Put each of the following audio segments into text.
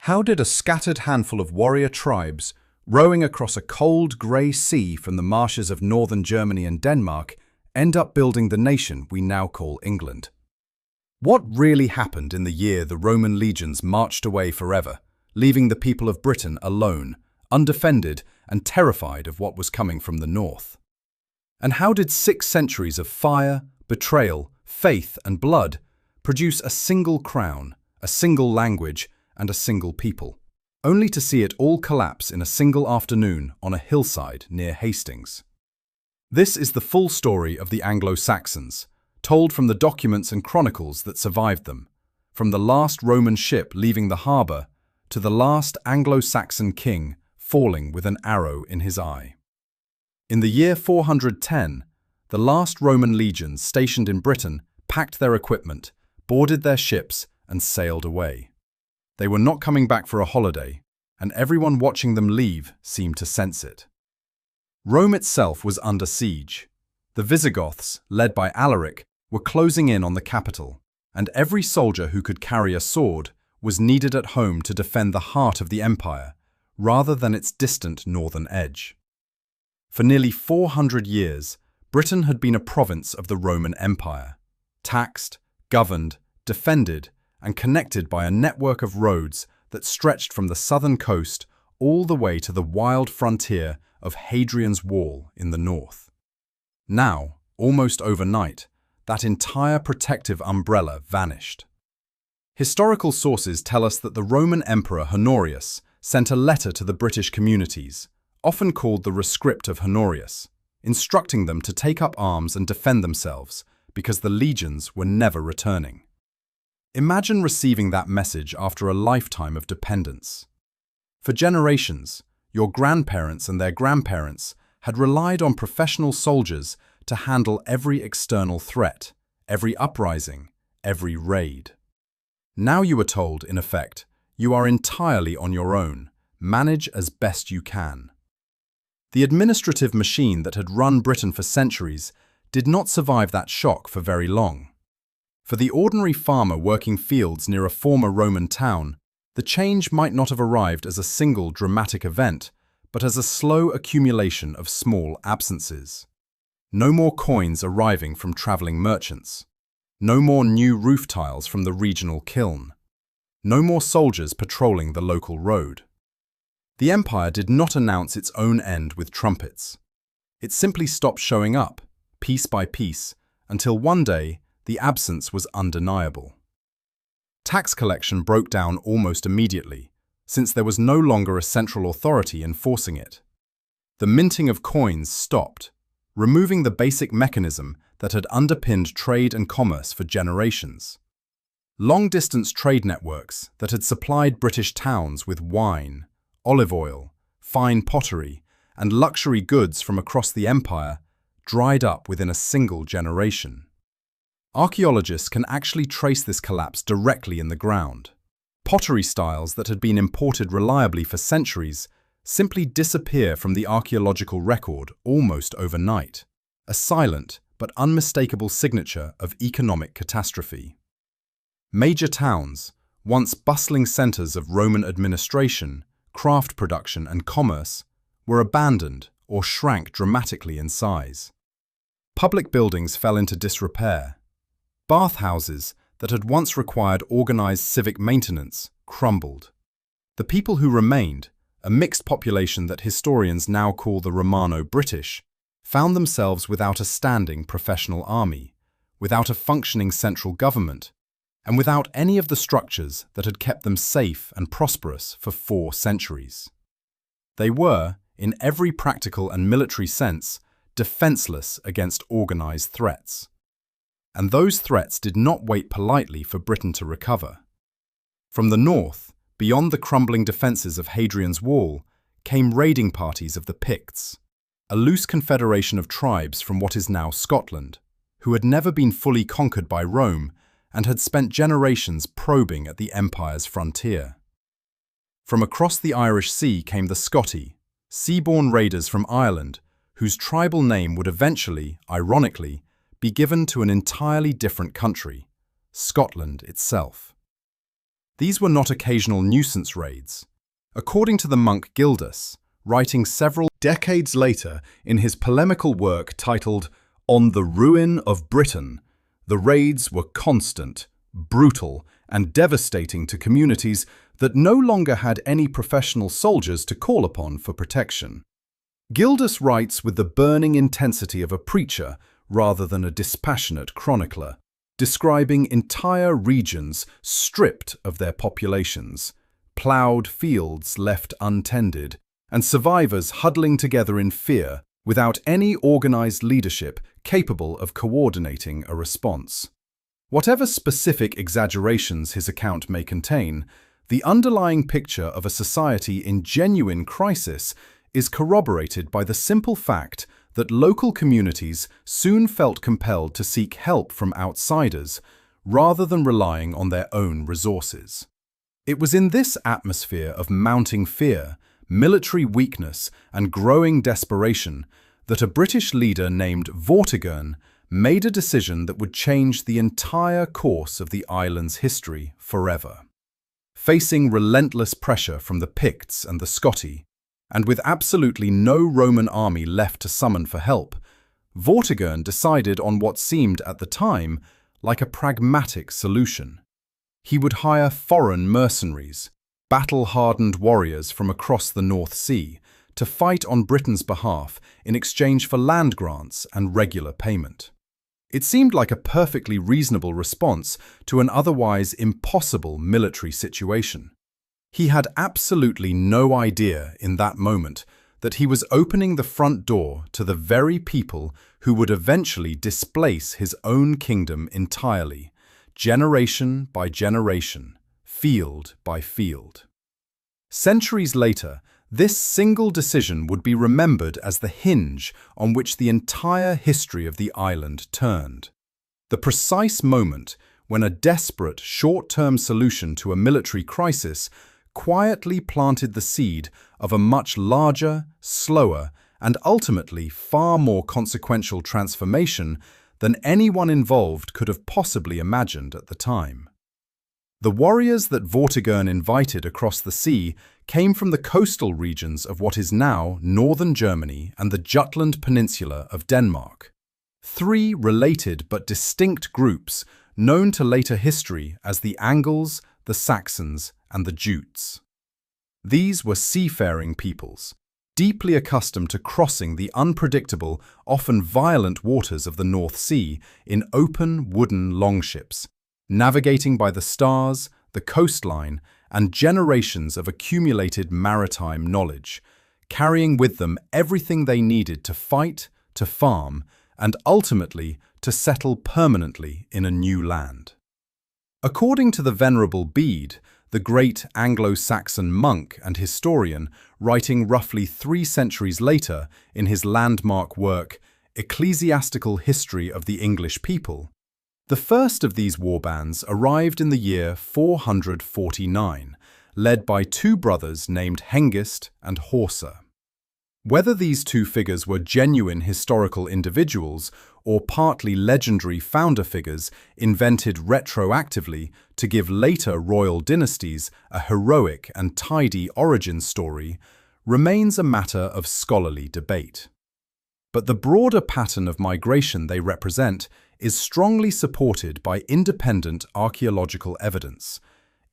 How did a scattered handful of warrior tribes, rowing across a cold, grey sea from the marshes of northern Germany and Denmark, end up building the nation we now call England? What really happened in the year the Roman legions marched away forever, leaving the people of Britain alone, undefended and terrified of what was coming from the north? And how did 6 centuries of fire, betrayal, faith and blood produce a single crown, a single language, and a single people, only to see it all collapse in a single afternoon on a hillside near Hastings? This is the full story of the Anglo-Saxons, told from the documents and chronicles that survived them, from the last Roman ship leaving the harbour to the last Anglo-Saxon king falling with an arrow in his eye. In the year 410, the last Roman legions stationed in Britain packed their equipment, boarded their ships, and sailed away. They were not coming back for a holiday, and everyone watching them leave seemed to sense it. Rome itself was under siege. The Visigoths, led by Alaric, were closing in on the capital, and every soldier who could carry a sword was needed at home to defend the heart of the empire, rather than its distant northern edge. For nearly 400 years, Britain had been a province of the Roman Empire, taxed, governed, defended, and connected by a network of roads that stretched from the southern coast all the way to the wild frontier of Hadrian's Wall in the north. Now, almost overnight, that entire protective umbrella vanished. Historical sources tell us that the Roman Emperor Honorius sent a letter to the British communities, often called the Rescript of Honorius, instructing them to take up arms and defend themselves because the legions were never returning. Imagine receiving that message after a lifetime of dependence. For generations, your grandparents and their grandparents had relied on professional soldiers to handle every external threat, every uprising, every raid. Now you are told, in effect, you are entirely on your own, manage as best you can. The administrative machine that had run Britain for centuries did not survive that shock for very long. For the ordinary farmer working fields near a former Roman town, the change might not have arrived as a single dramatic event, but as a slow accumulation of small absences. No more coins arriving from travelling merchants. No more new roof tiles from the regional kiln. No more soldiers patrolling the local road. The empire did not announce its own end with trumpets. It simply stopped showing up, piece by piece, until one day the absence was undeniable. Tax collection broke down almost immediately, since there was no longer a central authority enforcing it. The minting of coins stopped, removing the basic mechanism that had underpinned trade and commerce for generations. Long-distance trade networks that had supplied British towns with wine, olive oil, fine pottery, and luxury goods from across the empire dried up within a single generation. Archaeologists can actually trace this collapse directly in the ground. Pottery styles that had been imported reliably for centuries simply disappear from the archaeological record almost overnight, a silent but unmistakable signature of economic catastrophe. Major towns, once bustling centers of Roman administration, craft production and commerce, were abandoned or shrank dramatically in size. Public buildings fell into disrepair. Bathhouses that had once required organized civic maintenance crumbled. The people who remained, a mixed population that historians now call the Romano-British, found themselves without a standing professional army, without a functioning central government, and without any of the structures that had kept them safe and prosperous for 4 centuries. They were, in every practical and military sense, defenseless against organized threats. And those threats did not wait politely for Britain to recover. From the north, beyond the crumbling defences of Hadrian's Wall, came raiding parties of the Picts, a loose confederation of tribes from what is now Scotland, who had never been fully conquered by Rome and had spent generations probing at the empire's frontier. From across the Irish Sea came the Scotti, sea-born raiders from Ireland, whose tribal name would eventually, ironically, be given to an entirely different country, Scotland itself. These were not occasional nuisance raids. According to the monk Gildas, writing several decades later in his polemical work titled On the Ruin of Britain, the raids were constant, brutal, and devastating to communities that no longer had any professional soldiers to call upon for protection. Gildas writes with the burning intensity of a preacher rather than a dispassionate chronicler, describing entire regions stripped of their populations, ploughed fields left untended, and survivors huddling together in fear without any organized leadership capable of coordinating a response. Whatever specific exaggerations his account may contain, the underlying picture of a society in genuine crisis is corroborated by the simple fact that local communities soon felt compelled to seek help from outsiders rather than relying on their own resources. It was in this atmosphere of mounting fear, military weakness, and growing desperation that a British leader named Vortigern made a decision that would change the entire course of the island's history forever. Facing relentless pressure from the Picts and the Scotti, and with absolutely no Roman army left to summon for help, Vortigern decided on what seemed at the time like a pragmatic solution. He would hire foreign mercenaries, battle-hardened warriors from across the North Sea, to fight on Britain's behalf in exchange for land grants and regular payment. It seemed like a perfectly reasonable response to an otherwise impossible military situation. He had absolutely no idea in that moment that he was opening the front door to the very people who would eventually displace his own kingdom entirely, generation by generation, field by field. Centuries later, this single decision would be remembered as the hinge on which the entire history of the island turned. The precise moment when a desperate short-term solution to a military crisis quietly planted the seed of a much larger, slower, and ultimately far more consequential transformation than anyone involved could have possibly imagined at the time. The warriors that Vortigern invited across the sea came from the coastal regions of what is now northern Germany and the Jutland Peninsula of Denmark. Three related but distinct groups known to later history as the Angles, the Saxons, and the Jutes. These were seafaring peoples, deeply accustomed to crossing the unpredictable, often violent waters of the North Sea in open wooden longships, navigating by the stars, the coastline, and generations of accumulated maritime knowledge, carrying with them everything they needed to fight, to farm, and ultimately to settle permanently in a new land. According to the Venerable Bede, the great Anglo-Saxon monk and historian, writing roughly 3 centuries later in his landmark work, Ecclesiastical History of the English People, the first of these warbands arrived in the year 449, led by 2 brothers named Hengist and Horsa. Whether these 2 figures were genuine historical individuals or partly legendary founder figures invented retroactively to give later royal dynasties a heroic and tidy origin story remains a matter of scholarly debate. But the broader pattern of migration they represent is strongly supported by independent archaeological evidence.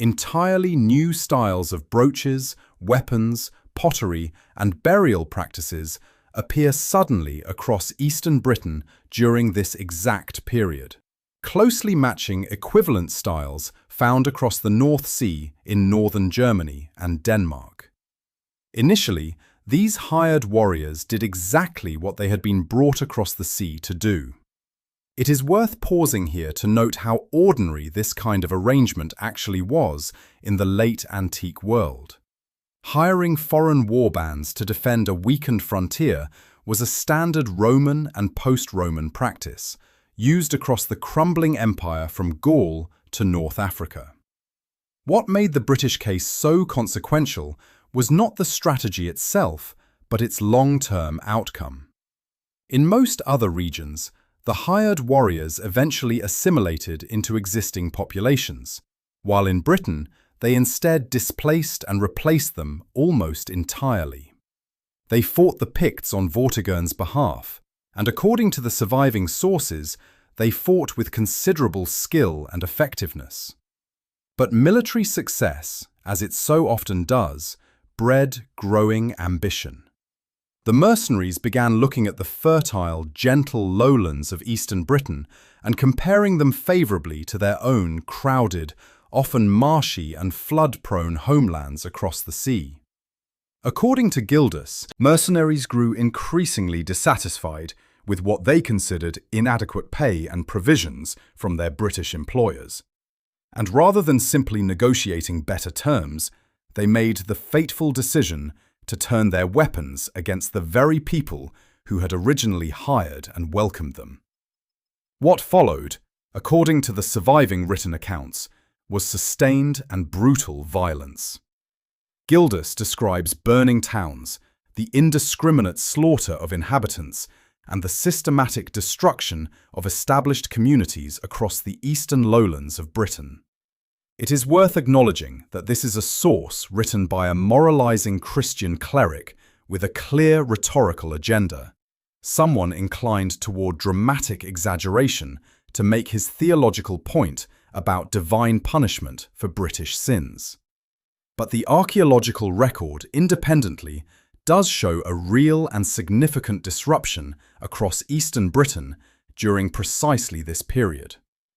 Entirely new styles of brooches, weapons, pottery, and burial practices appear suddenly across eastern Britain during this exact period, closely matching equivalent styles found across the North Sea in northern Germany and Denmark. Initially, these hired warriors did exactly what they had been brought across the sea to do. It is worth pausing here to note how ordinary this kind of arrangement actually was in the late antique world. Hiring foreign warbands to defend a weakened frontier was a standard Roman and post-Roman practice, used across the crumbling empire from Gaul to North Africa. What made the British case so consequential was not the strategy itself, but its long-term outcome. In most other regions, the hired warriors eventually assimilated into existing populations, while in Britain, they instead displaced and replaced them almost entirely. They fought the Picts on Vortigern's behalf, and according to the surviving sources, they fought with considerable skill and effectiveness. But military success, as it so often does, bred growing ambition. The mercenaries began looking at the fertile, gentle lowlands of eastern Britain and comparing them favourably to their own crowded, often marshy and flood-prone homelands across the sea. According to Gildas, mercenaries grew increasingly dissatisfied with what they considered inadequate pay and provisions from their British employers. And rather than simply negotiating better terms, they made the fateful decision to turn their weapons against the very people who had originally hired and welcomed them. What followed, according to the surviving written accounts, was sustained and brutal violence. Gildas describes burning towns, the indiscriminate slaughter of inhabitants, and the systematic destruction of established communities across the eastern lowlands of Britain. It is worth acknowledging that this is a source written by a moralizing Christian cleric with a clear rhetorical agenda, someone inclined toward dramatic exaggeration to make his theological point about divine punishment for British sins. But the archaeological record independently does show a real and significant disruption across eastern Britain during precisely this period,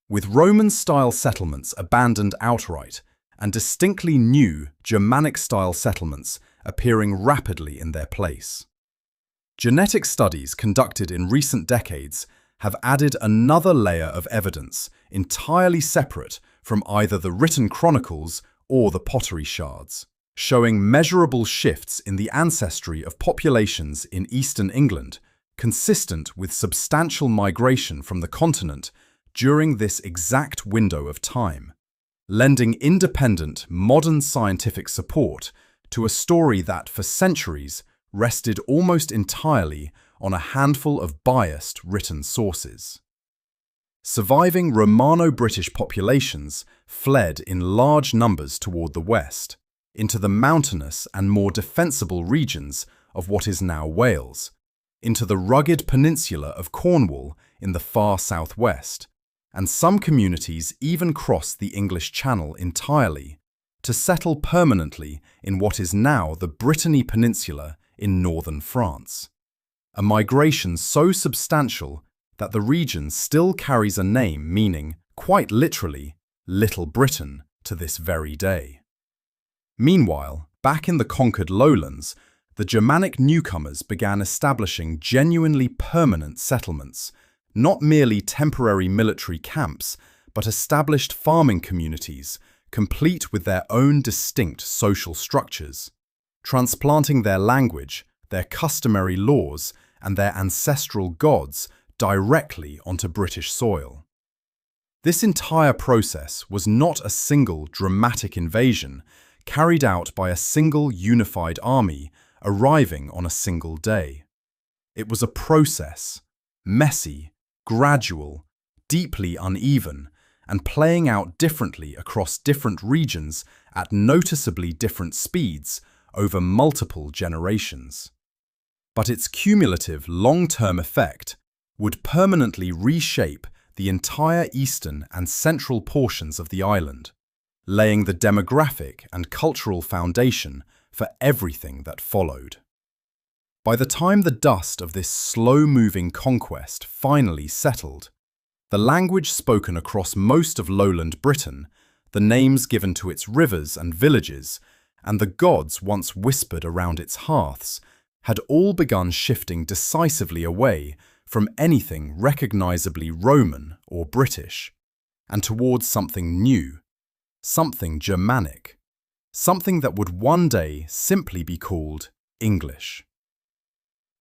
with Roman-style settlements abandoned outright and distinctly new Germanic-style settlements appearing rapidly in their place. Genetic studies conducted in recent decades have added another layer of evidence entirely separate from either the written chronicles or the pottery shards, showing measurable shifts in the ancestry of populations in eastern England, consistent with substantial migration from the continent during this exact window of time, lending independent, modern scientific support to a story that, for centuries, rested almost entirely on a handful of biased written sources. Surviving Romano-British populations fled in large numbers toward the west, into the mountainous and more defensible regions of what is now Wales, into the rugged peninsula of Cornwall in the far southwest, and some communities even crossed the English Channel entirely to settle permanently in what is now the Brittany Peninsula in northern France. A migration so substantial that the region still carries a name meaning, quite literally, Little Britain to this very day. Meanwhile, back in the conquered lowlands, the Germanic newcomers began establishing genuinely permanent settlements, not merely temporary military camps, but established farming communities, complete with their own distinct social structures, transplanting their language, their customary laws, and their ancestral gods directly onto British soil. This entire process was not a single dramatic invasion carried out by a single unified army arriving on a single day. It was a process, messy, gradual, deeply uneven, and playing out differently across different regions at noticeably different speeds over multiple generations. But its cumulative long-term effect would permanently reshape the entire eastern and central portions of the island, laying the demographic and cultural foundation for everything that followed. By the time the dust of this slow-moving conquest finally settled, the language spoken across most of lowland Britain, the names given to its rivers and villages, and the gods once whispered around its hearths had all begun shifting decisively away from anything recognizably Roman or British, and towards something new, something Germanic, something that would one day simply be called English.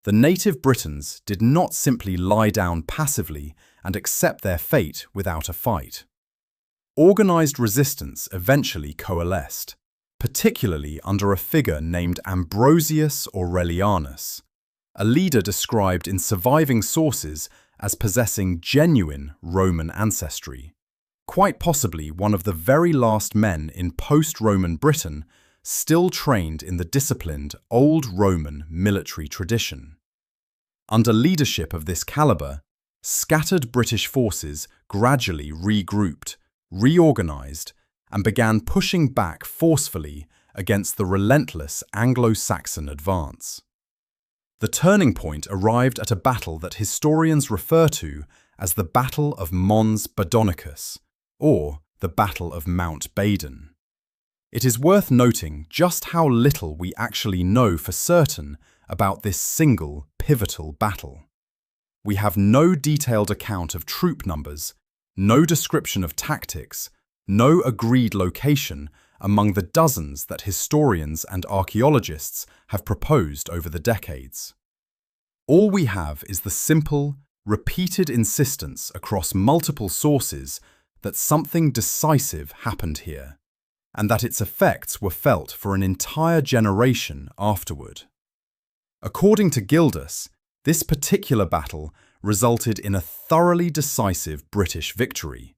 The native Britons did not simply lie down passively and accept their fate without a fight. Organized resistance eventually coalesced, particularly under a figure named Ambrosius Aurelianus, a leader described in surviving sources as possessing genuine Roman ancestry, quite possibly one of the very last men in post-Roman Britain still trained in the disciplined old Roman military tradition. Under leadership of this caliber, scattered British forces gradually regrouped, reorganized, and began pushing back forcefully against the relentless Anglo-Saxon advance. The turning point arrived at a battle that historians refer to as the Battle of Mons Badonicus, or the Battle of Mount Badon. It is worth noting just how little we actually know for certain about this single pivotal battle. We have no detailed account of troop numbers, no description of tactics, no agreed location among the dozens that historians and archaeologists have proposed over the decades. All we have is the simple, repeated insistence across multiple sources that something decisive happened here, and that its effects were felt for an entire generation afterward. According to Gildas, this particular battle resulted in a thoroughly decisive British victory,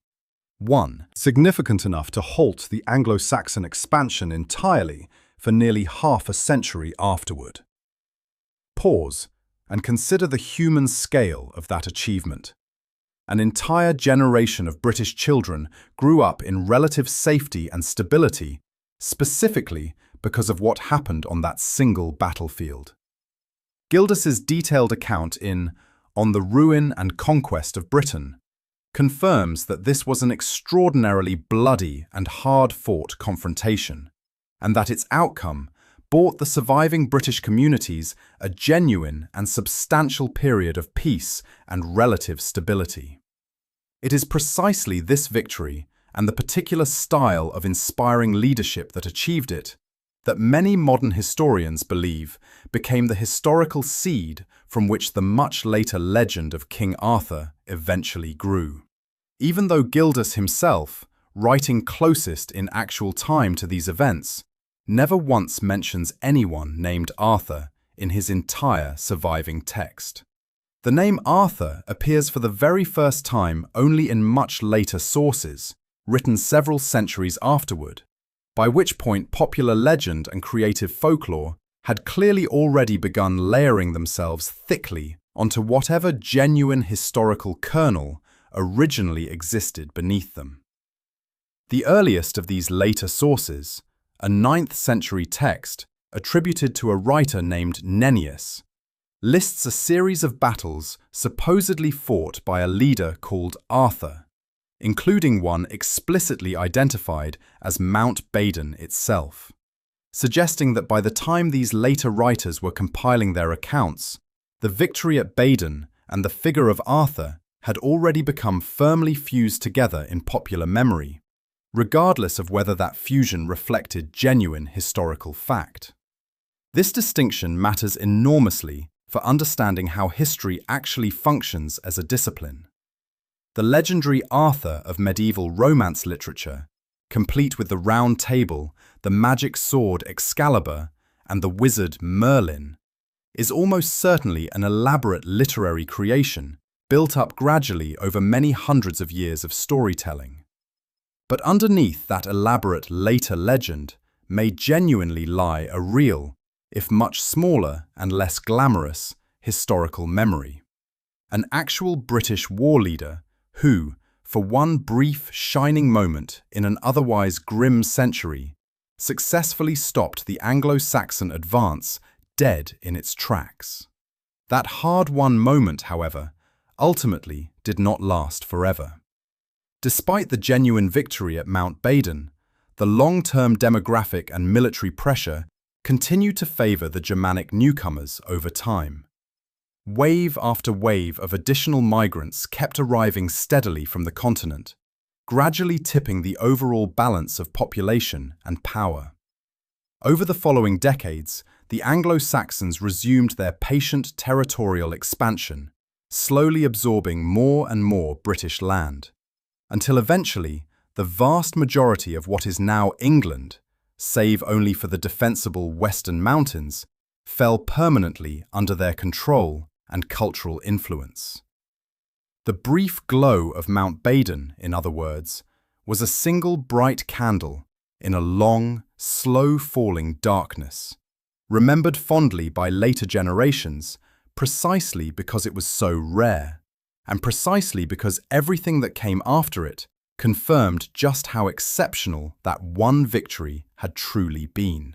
one significant enough to halt the Anglo-Saxon expansion entirely for nearly half a century afterward. Pause and consider the human scale of that achievement. An entire generation of British children grew up in relative safety and stability, specifically because of what happened on that single battlefield. Gildas's detailed account in On the Ruin and Conquest of Britain confirms that this was an extraordinarily bloody and hard-fought confrontation, and that its outcome brought the surviving British communities a genuine and substantial period of peace and relative stability. It is precisely this victory and the particular style of inspiring leadership that achieved it that many modern historians believe became the historical seed from which the much later legend of King Arthur eventually grew. Even though Gildas himself, writing closest in actual time to these events, never once mentions anyone named Arthur in his entire surviving text. The name Arthur appears for the very first time only in much later sources, written several centuries afterward, by which point popular legend and creative folklore had clearly already begun layering themselves thickly onto whatever genuine historical kernel originally existed beneath them. The earliest of these later sources, a 9th century text attributed to a writer named Nennius, lists a series of battles supposedly fought by a leader called Arthur, including one explicitly identified as Mount Badon itself, suggesting that by the time these later writers were compiling their accounts, the victory at Badon and the figure of Arthur had already become firmly fused together in popular memory, regardless of whether that fusion reflected genuine historical fact. This distinction matters enormously for understanding how history actually functions as a discipline. The legendary Arthur of medieval romance literature, complete with the Round Table, the magic sword Excalibur, and the wizard Merlin, is almost certainly an elaborate literary creation built up gradually over many hundreds of years of storytelling. But underneath that elaborate later legend may genuinely lie a real, if much smaller and less glamorous, historical memory. An actual British war leader who, for one brief, shining moment in an otherwise grim century, successfully stopped the Anglo-Saxon advance dead in its tracks. That hard-won moment, however, ultimately did not last forever. Despite the genuine victory at Mount Badon, the long-term demographic and military pressure continued to favor the Germanic newcomers over time. Wave after wave of additional migrants kept arriving steadily from the continent, gradually tipping the overall balance of population and power. Over the following decades, the Anglo-Saxons resumed their patient territorial expansion, slowly absorbing more and more British land, until eventually the vast majority of what is now England, save only for the defensible Western Mountains, fell permanently under their control and cultural influence. The brief glow of Mount Badon, in other words, was a single bright candle in a long, slow-falling darkness, remembered fondly by later generations precisely because it was so rare, and precisely because everything that came after it confirmed just how exceptional that one victory had truly been.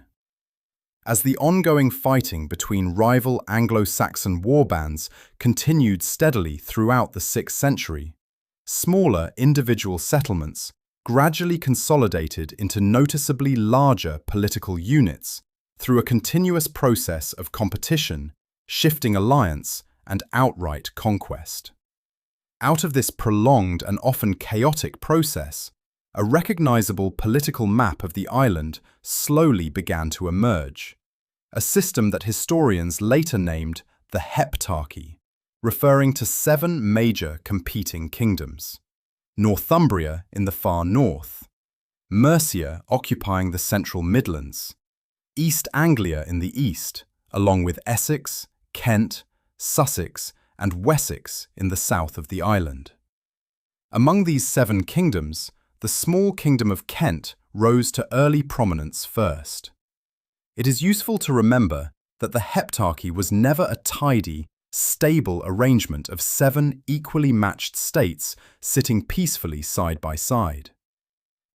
As the ongoing fighting between rival Anglo-Saxon warbands continued steadily throughout the 6th century, smaller individual settlements gradually consolidated into noticeably larger political units through a continuous process of competition, shifting alliance, and outright conquest. Out of this prolonged and often chaotic process, a recognizable political map of the island slowly began to emerge, a system that historians later named the Heptarchy, referring to 7 major competing kingdoms: Northumbria in the far north, Mercia occupying the central Midlands, East Anglia in the east, along with Essex, Kent, Sussex, and Wessex in the south of the island. Among these 7 kingdoms, the small kingdom of Kent rose to early prominence first. It is useful to remember that the Heptarchy was never a tidy, stable arrangement of 7 equally matched states sitting peacefully side by side.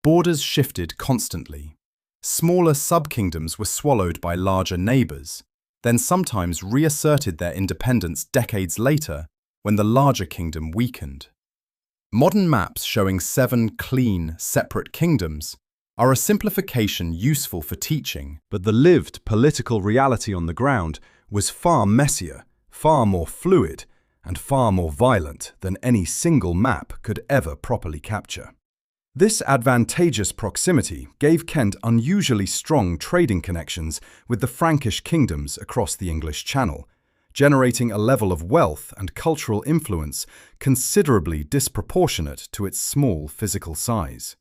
Borders shifted constantly. Smaller sub-kingdoms were swallowed by larger neighbours, then sometimes reasserted their independence decades later when the larger kingdom weakened. Modern maps showing 7 clean, separate kingdoms are a simplification useful for teaching, but the lived political reality on the ground was far messier, far more fluid, and far more violent than any single map could ever properly capture. This advantageous proximity gave Kent unusually strong trading connections with the Frankish kingdoms across the English Channel, generating a level of wealth and cultural influence considerably disproportionate to its small physical size,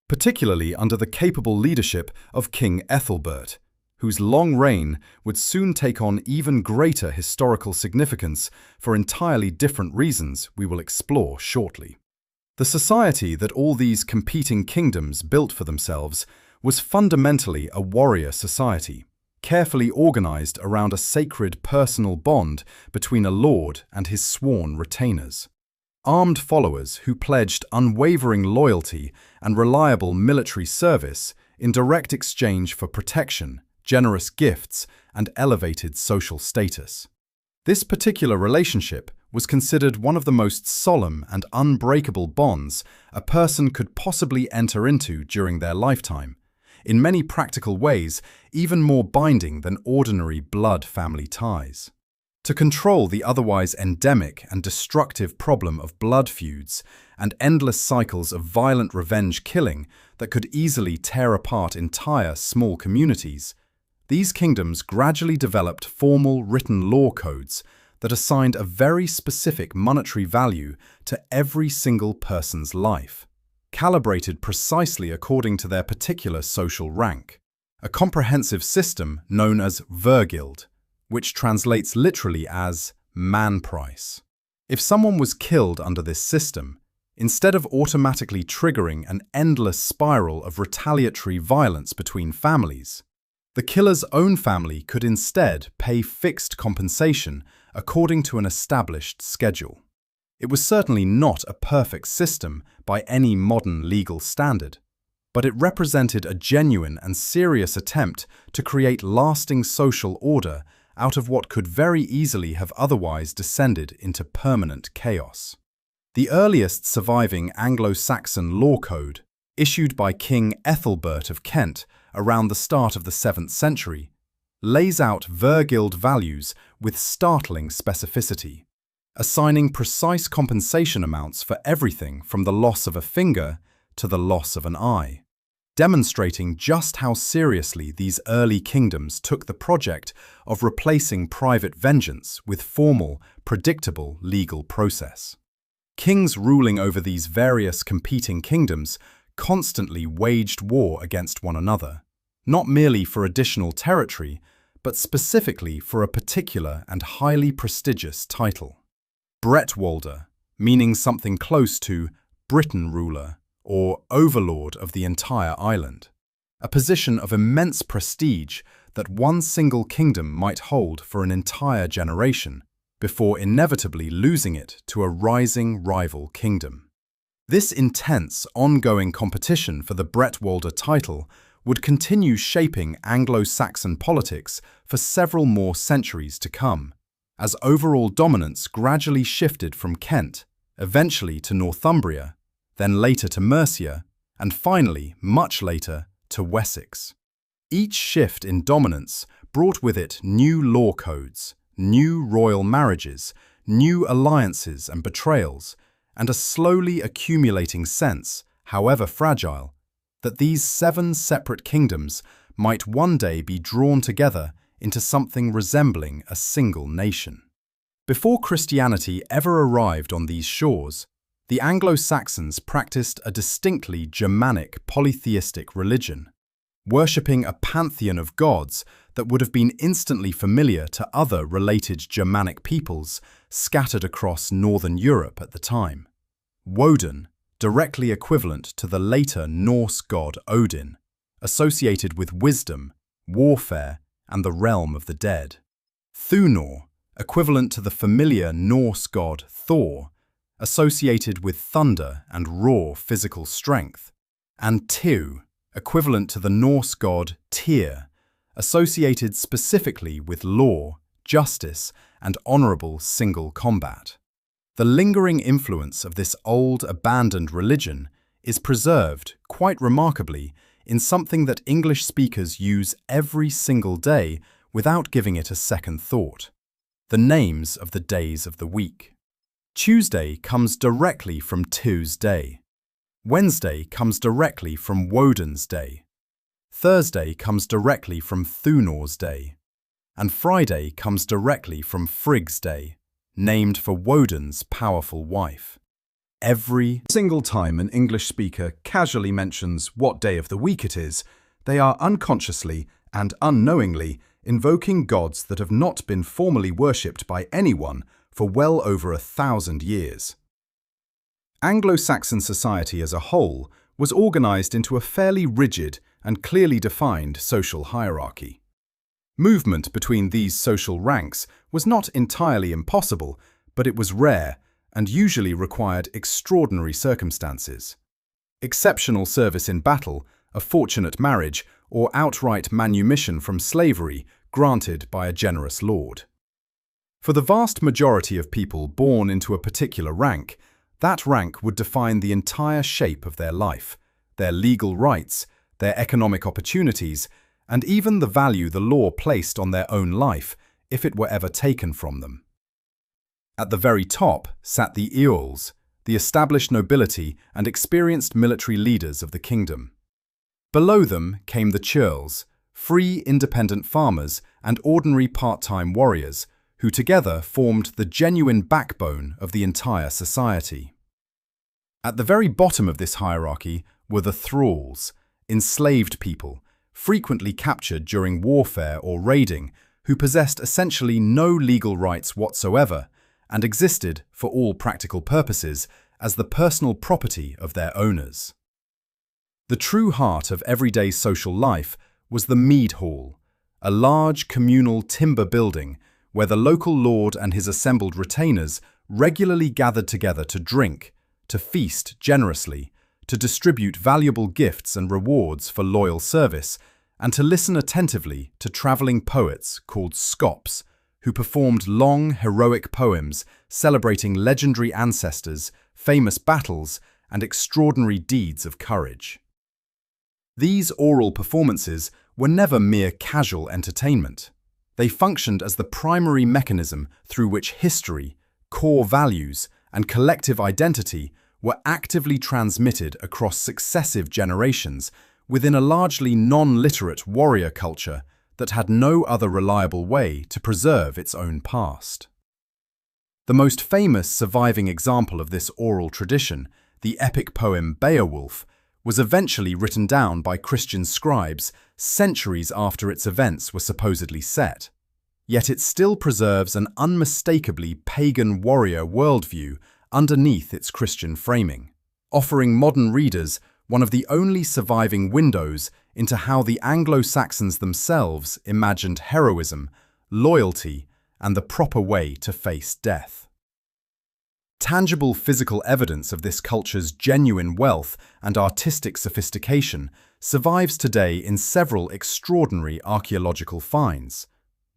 particularly under the capable leadership of King Ethelbert, whose long reign would soon take on even greater historical significance for entirely different reasons we will explore shortly. The society that all these competing kingdoms built for themselves was fundamentally a warrior society, carefully organized around a sacred personal bond between a lord and his sworn retainers. Armed followers who pledged unwavering loyalty and reliable military service in direct exchange for protection, generous gifts, and elevated social status. This particular relationship was considered one of the most solemn and unbreakable bonds a person could possibly enter into during their lifetime, in many practical ways even more binding than ordinary blood family ties. To control the otherwise endemic and destructive problem of blood feuds and endless cycles of violent revenge killing that could easily tear apart entire small communities, these kingdoms gradually developed formal written law codes that assigned a very specific monetary value to every single person's life, calibrated precisely according to their particular social rank. A comprehensive system known as Vergild, which translates literally as man price. If someone was killed under this system, instead of automatically triggering an endless spiral of retaliatory violence between families, the killer's own family could instead pay fixed compensation according to an established schedule. It was certainly not a perfect system by any modern legal standard, but it represented a genuine and serious attempt to create lasting social order out of what could very easily have otherwise descended into permanent chaos. The earliest surviving Anglo-Saxon law code, issued by King Ethelbert of Kent around the start of the 7th century, lays out Vergild values with startling specificity, assigning precise compensation amounts for everything from the loss of a finger to the loss of an eye, demonstrating just how seriously these early kingdoms took the project of replacing private vengeance with formal, predictable legal process. Kings ruling over these various competing kingdoms constantly waged war against one another, not merely for additional territory, but specifically for a particular and highly prestigious title. Bretwalda, meaning something close to Britain ruler or overlord of the entire island, a position of immense prestige that one single kingdom might hold for an entire generation, before inevitably losing it to a rising rival kingdom. This intense, ongoing competition for the Bretwalda title would continue shaping Anglo-Saxon politics for several more centuries to come, as overall dominance gradually shifted from Kent, eventually to Northumbria, then later to Mercia, and finally, much later, to Wessex. Each shift in dominance brought with it new law codes, new royal marriages, new alliances and betrayals, and a slowly accumulating sense, however fragile, that these 7 separate kingdoms might one day be drawn together into something resembling a single nation. Before Christianity ever arrived on these shores, the Anglo-Saxons practiced a distinctly Germanic polytheistic religion, worshipping a pantheon of gods that would have been instantly familiar to other related Germanic peoples scattered across northern Europe at the time. Woden, directly equivalent to the later Norse god Odin, associated with wisdom, warfare, and the realm of the dead. Thunor, equivalent to the familiar Norse god Thor, associated with thunder and raw physical strength. And Tyr, equivalent to the Norse god Tyr, associated specifically with law, justice, and honorable single combat. The lingering influence of this old, abandoned religion is preserved, quite remarkably, in something that English speakers use every single day without giving it a second thought: the names of the days of the week. Tuesday comes directly from Tyr's day. Wednesday comes directly from Woden's day. Thursday comes directly from Thunor's day. And Friday comes directly from Frigg's day, named for Woden's powerful wife. Every single time an English speaker casually mentions what day of the week it is, they are unconsciously and unknowingly invoking gods that have not been formally worshipped by anyone for well over 1,000 years. Anglo-Saxon society as a whole was organized into a fairly rigid and clearly defined social hierarchy. Movement between these social ranks was not entirely impossible, but it was rare and usually required extraordinary circumstances. Exceptional service in battle, a fortunate marriage, or outright manumission from slavery granted by a generous lord. For the vast majority of people born into a particular rank, that rank would define the entire shape of their life, their legal rights, their economic opportunities, and even the value the law placed on their own life if it were ever taken from them. At the very top sat the eorls, the established nobility and experienced military leaders of the kingdom. Below them came the churls, free independent farmers and ordinary part-time warriors, who together formed the genuine backbone of the entire society. At the very bottom of this hierarchy were the thralls, enslaved people, frequently captured during warfare or raiding, who possessed essentially no legal rights whatsoever and existed, for all practical purposes, as the personal property of their owners. The true heart of everyday social life was the mead hall, a large communal timber building where the local lord and his assembled retainers regularly gathered together to drink, to feast generously, to distribute valuable gifts and rewards for loyal service, and to listen attentively to travelling poets called scops, who performed long, heroic poems celebrating legendary ancestors, famous battles, and extraordinary deeds of courage. These oral performances were never mere casual entertainment. They functioned as the primary mechanism through which history, core values, and collective identity were actively transmitted across successive generations within a largely non-literate warrior culture that had no other reliable way to preserve its own past. The most famous surviving example of this oral tradition, the epic poem Beowulf, was eventually written down by Christian scribes centuries after its events were supposedly set. Yet it still preserves an unmistakably pagan warrior worldview underneath its Christian framing, offering modern readers one of the only surviving windows into how the Anglo-Saxons themselves imagined heroism, loyalty, and the proper way to face death. Tangible physical evidence of this culture's genuine wealth and artistic sophistication survives today in several extraordinary archaeological finds,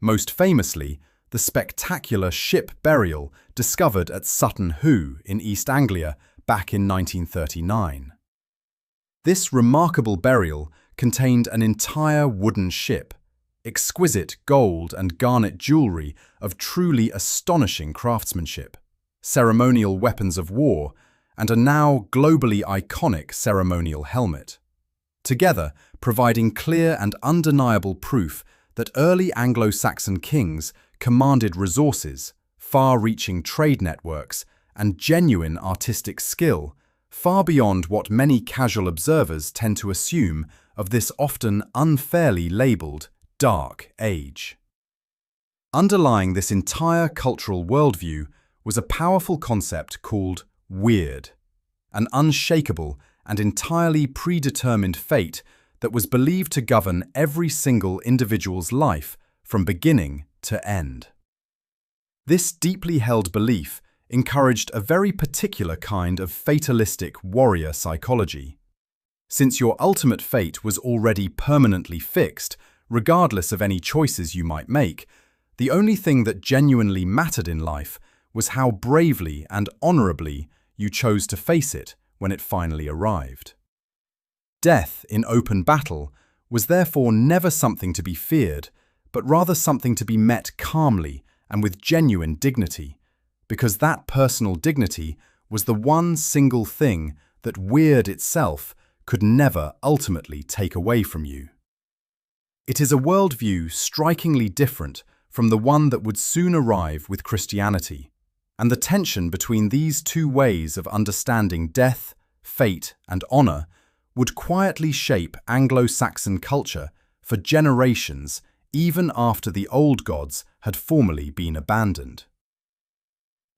most famously the spectacular ship burial discovered at Sutton Hoo in East Anglia back in 1939. This remarkable burial contained an entire wooden ship, exquisite gold and garnet jewellery of truly astonishing craftsmanship, ceremonial weapons of war, and a now globally iconic ceremonial helmet, together providing clear and undeniable proof that early Anglo-Saxon kings commanded resources, far-reaching trade networks, and genuine artistic skill, far beyond what many casual observers tend to assume of this often unfairly labelled Dark Age. Underlying this entire cultural worldview was a powerful concept called weird, an unshakable and entirely predetermined fate that was believed to govern every single individual's life from beginning to end. This deeply held belief encouraged a very particular kind of fatalistic warrior psychology. Since your ultimate fate was already permanently fixed, regardless of any choices you might make, the only thing that genuinely mattered in life was how bravely and honourably you chose to face it when it finally arrived. Death in open battle was therefore never something to be feared, but rather something to be met calmly and with genuine dignity, because that personal dignity was the one single thing that weird itself could never ultimately take away from you. It is a worldview strikingly different from the one that would soon arrive with Christianity, and the tension between these two ways of understanding death, fate, and honour would quietly shape Anglo-Saxon culture for generations, even after the old gods had formally been abandoned.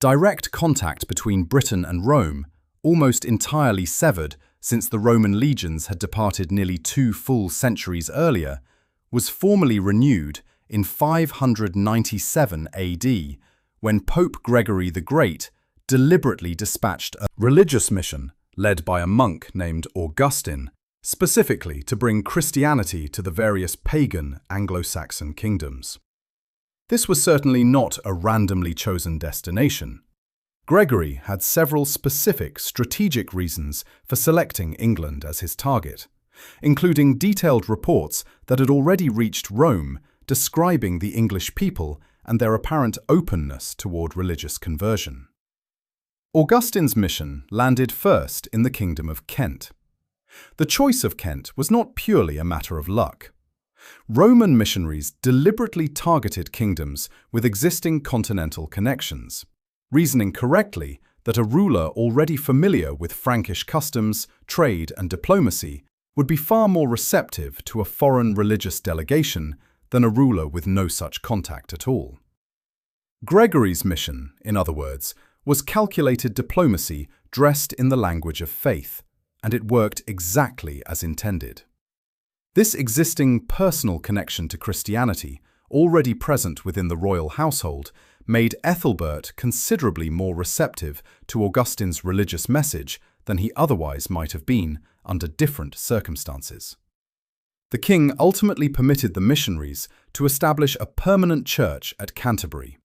Direct contact between Britain and Rome, almost entirely severed since the Roman legions had departed nearly 2 full centuries earlier, was formally renewed in 597 AD, when Pope Gregory the Great deliberately dispatched a religious mission led by a monk named Augustine, specifically to bring Christianity to the various pagan Anglo-Saxon kingdoms. This was certainly not a randomly chosen destination. Gregory had several specific strategic reasons for selecting England as his target, including detailed reports that had already reached Rome describing the English people and their apparent openness toward religious conversion. Augustine's mission landed first in the Kingdom of Kent. The choice of Kent was not purely a matter of luck. Roman missionaries deliberately targeted kingdoms with existing continental connections, reasoning correctly that a ruler already familiar with Frankish customs, trade, and diplomacy would be far more receptive to a foreign religious delegation than a ruler with no such contact at all. Gregory's mission, in other words, was calculated diplomacy dressed in the language of faith, and it worked exactly as intended. This existing personal connection to Christianity, already present within the royal household, made Ethelbert considerably more receptive to Augustine's religious message than he otherwise might have been under different circumstances. The king ultimately permitted the missionaries to establish a permanent church at Canterbury,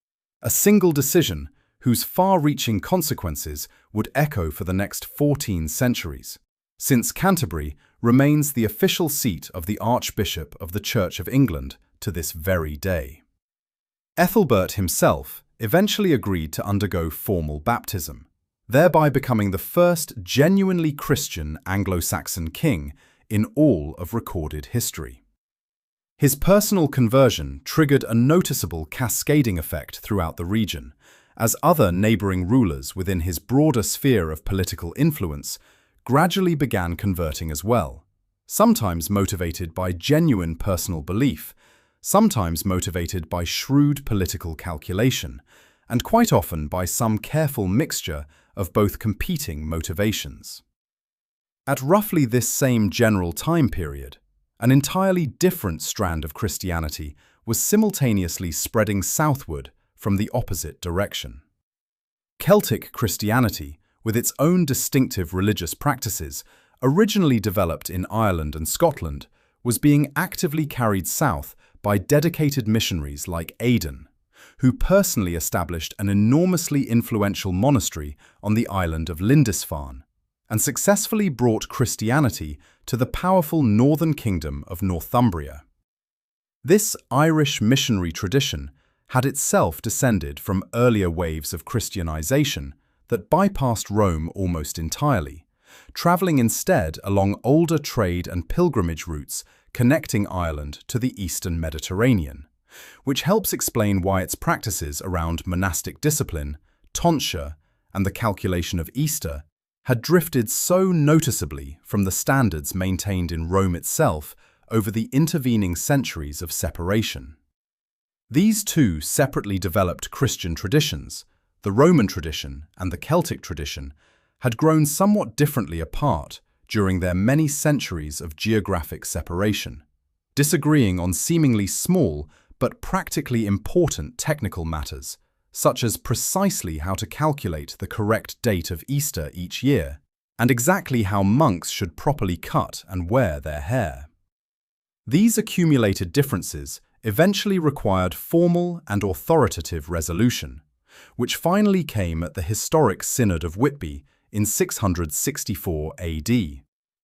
a single decision whose far-reaching consequences would echo for the next 14 centuries, since Canterbury remains the official seat of the Archbishop of the Church of England to this very day. Ethelbert himself eventually agreed to undergo formal baptism, thereby becoming the first genuinely Christian Anglo-Saxon king in all of recorded history. His personal conversion triggered a noticeable cascading effect throughout the region, as other neighbouring rulers within his broader sphere of political influence gradually began converting as well, sometimes motivated by genuine personal belief, sometimes motivated by shrewd political calculation, and quite often by some careful mixture of both competing motivations. At roughly this same general time period, an entirely different strand of Christianity was simultaneously spreading southward from the opposite direction. Celtic Christianity, with its own distinctive religious practices, originally developed in Ireland and Scotland, was being actively carried south by dedicated missionaries like Aidan, who personally established an enormously influential monastery on the island of Lindisfarne, and successfully brought Christianity to the powerful northern kingdom of Northumbria. This Irish missionary tradition had itself descended from earlier waves of Christianization that bypassed Rome almost entirely, travelling instead along older trade and pilgrimage routes connecting Ireland to the eastern Mediterranean, which helps explain why its practices around monastic discipline, tonsure, and the calculation of Easter had drifted so noticeably from the standards maintained in Rome itself over the intervening centuries of separation. These two separately developed Christian traditions, the Roman tradition and the Celtic tradition, had grown somewhat differently apart during their many centuries of geographic separation, disagreeing on seemingly small but practically important technical matters, such as precisely how to calculate the correct date of Easter each year, and exactly how monks should properly cut and wear their hair. These accumulated differences eventually required formal and authoritative resolution, which finally came at the historic Synod of Whitby in 664 AD,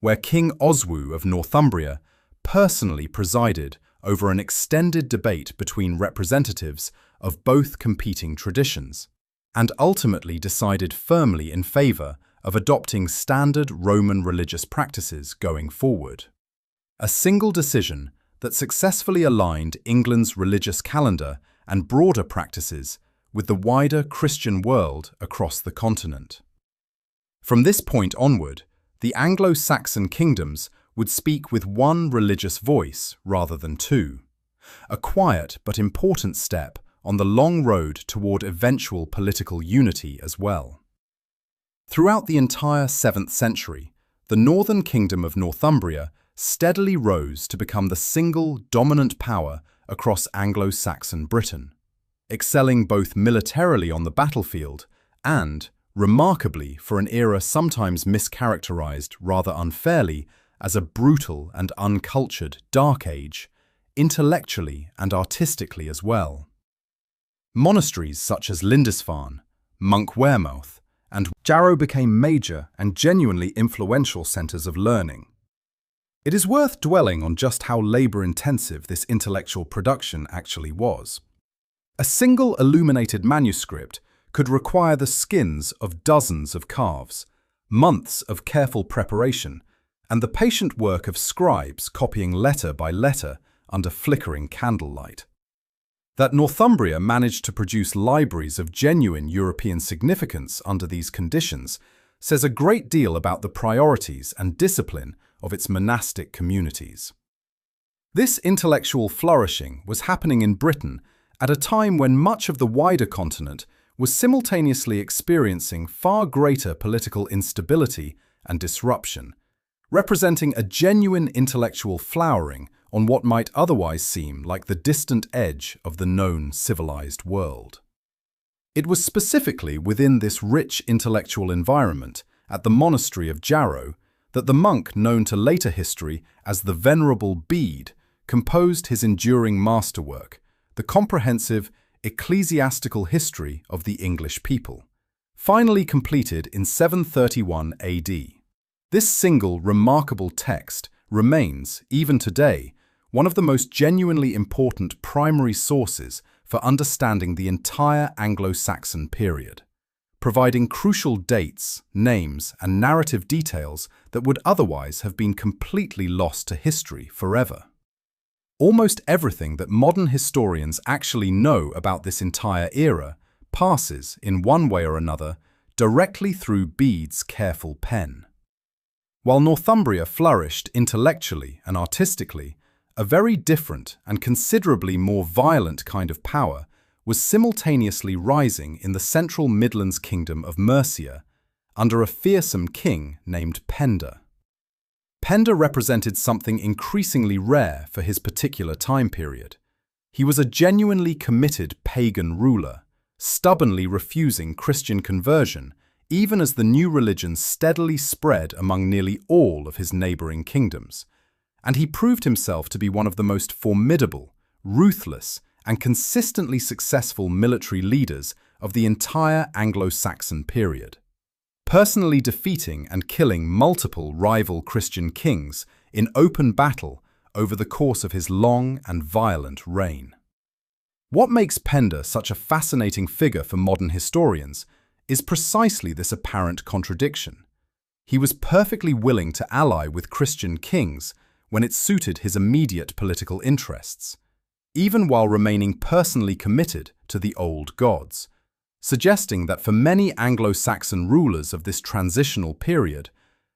where King Oswu of Northumbria personally presided over an extended debate between representatives of both competing traditions, and ultimately decided firmly in favour of adopting standard Roman religious practices going forward. A single decision that successfully aligned England's religious calendar and broader practices with the wider Christian world across the continent. From this point onward, the Anglo-Saxon kingdoms would speak with one religious voice rather than two, a quiet but important step on the long road toward eventual political unity as well. Throughout the entire 7th century, the northern kingdom of Northumbria steadily rose to become the single dominant power across Anglo-Saxon Britain, excelling both militarily on the battlefield and, remarkably for an era sometimes mischaracterized rather unfairly as a brutal and uncultured Dark Age, intellectually and artistically as well. Monasteries such as Lindisfarne, Monk Wearmouth, and Jarrow became major and genuinely influential centres of learning. It is worth dwelling on just how labour-intensive this intellectual production actually was. A single illuminated manuscript could require the skins of dozens of calves, months of careful preparation, and the patient work of scribes copying letter by letter under flickering candlelight. That Northumbria managed to produce libraries of genuine European significance under these conditions says a great deal about the priorities and discipline of its monastic communities. This intellectual flourishing was happening in Britain at a time when much of the wider continent was simultaneously experiencing far greater political instability and disruption, representing a genuine intellectual flowering on what might otherwise seem like the distant edge of the known civilized world. It was specifically within this rich intellectual environment, at the monastery of Jarrow, that the monk known to later history as the Venerable Bede composed his enduring masterwork, the comprehensive ecclesiastical history of the English people, finally completed in 731 AD. This single remarkable text remains, even today, one of the most genuinely important primary sources for understanding the entire Anglo-Saxon period, providing crucial dates, names, and narrative details that would otherwise have been completely lost to history forever. Almost everything that modern historians actually know about this entire era passes, in one way or another, directly through Bede's careful pen. While Northumbria flourished intellectually and artistically, a very different and considerably more violent kind of power was simultaneously rising in the central Midlands kingdom of Mercia under a fearsome king named Penda. Penda represented something increasingly rare for his particular time period. He was a genuinely committed pagan ruler, stubbornly refusing Christian conversion, even as the new religion steadily spread among nearly all of his neighboring kingdoms. And he proved himself to be one of the most formidable, ruthless, and consistently successful military leaders of the entire Anglo-Saxon period, personally defeating and killing multiple rival Christian kings in open battle over the course of his long and violent reign. What makes Penda such a fascinating figure for modern historians is precisely this apparent contradiction. He was perfectly willing to ally with Christian kings when it suited his immediate political interests, even while remaining personally committed to the old gods, suggesting that for many Anglo-Saxon rulers of this transitional period,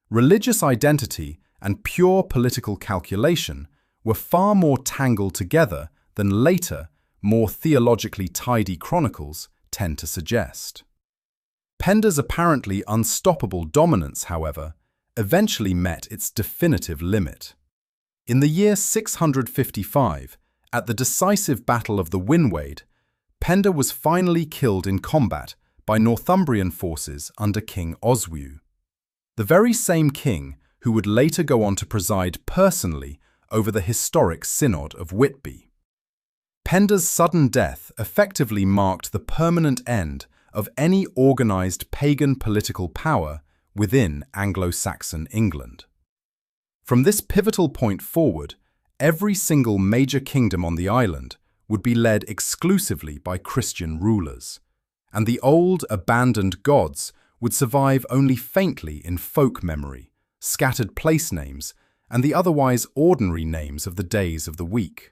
religious identity and pure political calculation were far more tangled together than later, more theologically tidy chronicles tend to suggest. Penda's apparently unstoppable dominance, however, eventually met its definitive limit. In the year 655, at the decisive Battle of the Winwade, Penda was finally killed in combat by Northumbrian forces under King Oswiu, the very same king who would later go on to preside personally over the historic Synod of Whitby. Penda's sudden death effectively marked the permanent end of any organized pagan political power within Anglo-Saxon England. From this pivotal point forward, every single major kingdom on the island would be led exclusively by Christian rulers, and the old, abandoned gods would survive only faintly in folk memory, scattered place names, and the otherwise ordinary names of the days of the week.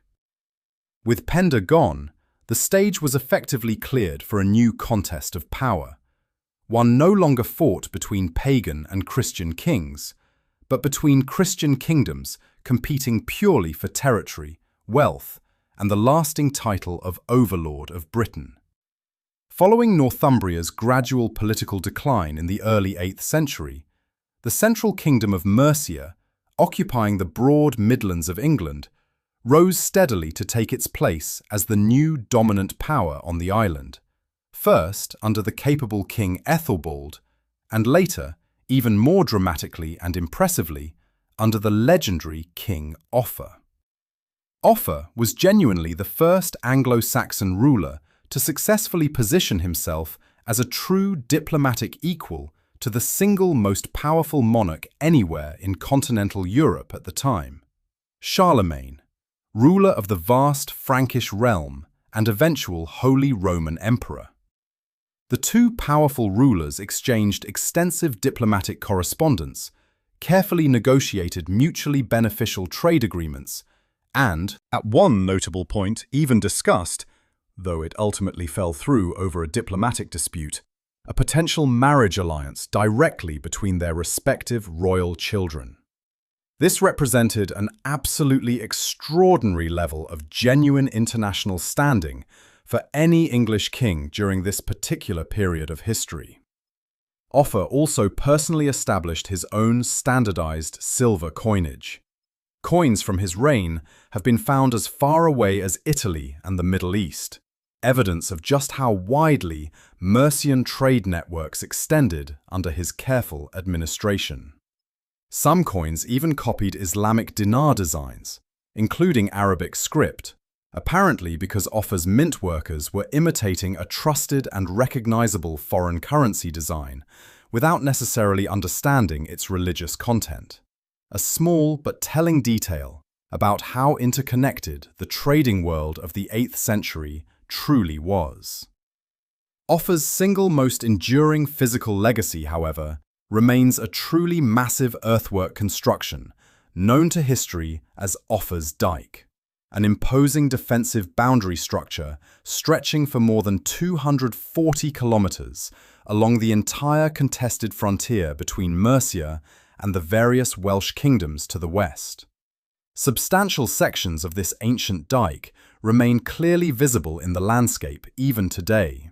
With Penda gone, the stage was effectively cleared for a new contest of power, one no longer fought between pagan and Christian kings, but between Christian kingdoms competing purely for territory, wealth, and the lasting title of Overlord of Britain. Following Northumbria's gradual political decline in the early 8th century, the central kingdom of Mercia, occupying the broad Midlands of England, rose steadily to take its place as the new dominant power on the island, first under the capable King Ethelbald, and later, even more dramatically and impressively, under the legendary King Offa. Offa was genuinely the first Anglo-Saxon ruler to successfully position himself as a true diplomatic equal to the single most powerful monarch anywhere in continental Europe at the time, Charlemagne, ruler of the vast Frankish realm and eventual Holy Roman Emperor. The two powerful rulers exchanged extensive diplomatic correspondence, carefully negotiated mutually beneficial trade agreements, and, at one notable point, even discussed, though it ultimately fell through over a diplomatic dispute, a potential marriage alliance directly between their respective royal children. This represented an absolutely extraordinary level of genuine international standing for any English king during this particular period of history. Offa also personally established his own standardized silver coinage. Coins from his reign have been found as far away as Italy and the Middle East, evidence of just how widely Mercian trade networks extended under his careful administration. Some coins even copied Islamic dinar designs, including Arabic script, apparently because Offa's mint workers were imitating a trusted and recognizable foreign currency design without necessarily understanding its religious content. A small but telling detail about how interconnected the trading world of the 8th century truly was. Offa's single most enduring physical legacy, however, remains a truly massive earthwork construction known to history as Offa's Dyke, an imposing defensive boundary structure stretching for more than 240 kilometers along the entire contested frontier between Mercia and the various Welsh kingdoms to the west. Substantial sections of this ancient dike remain clearly visible in the landscape even today,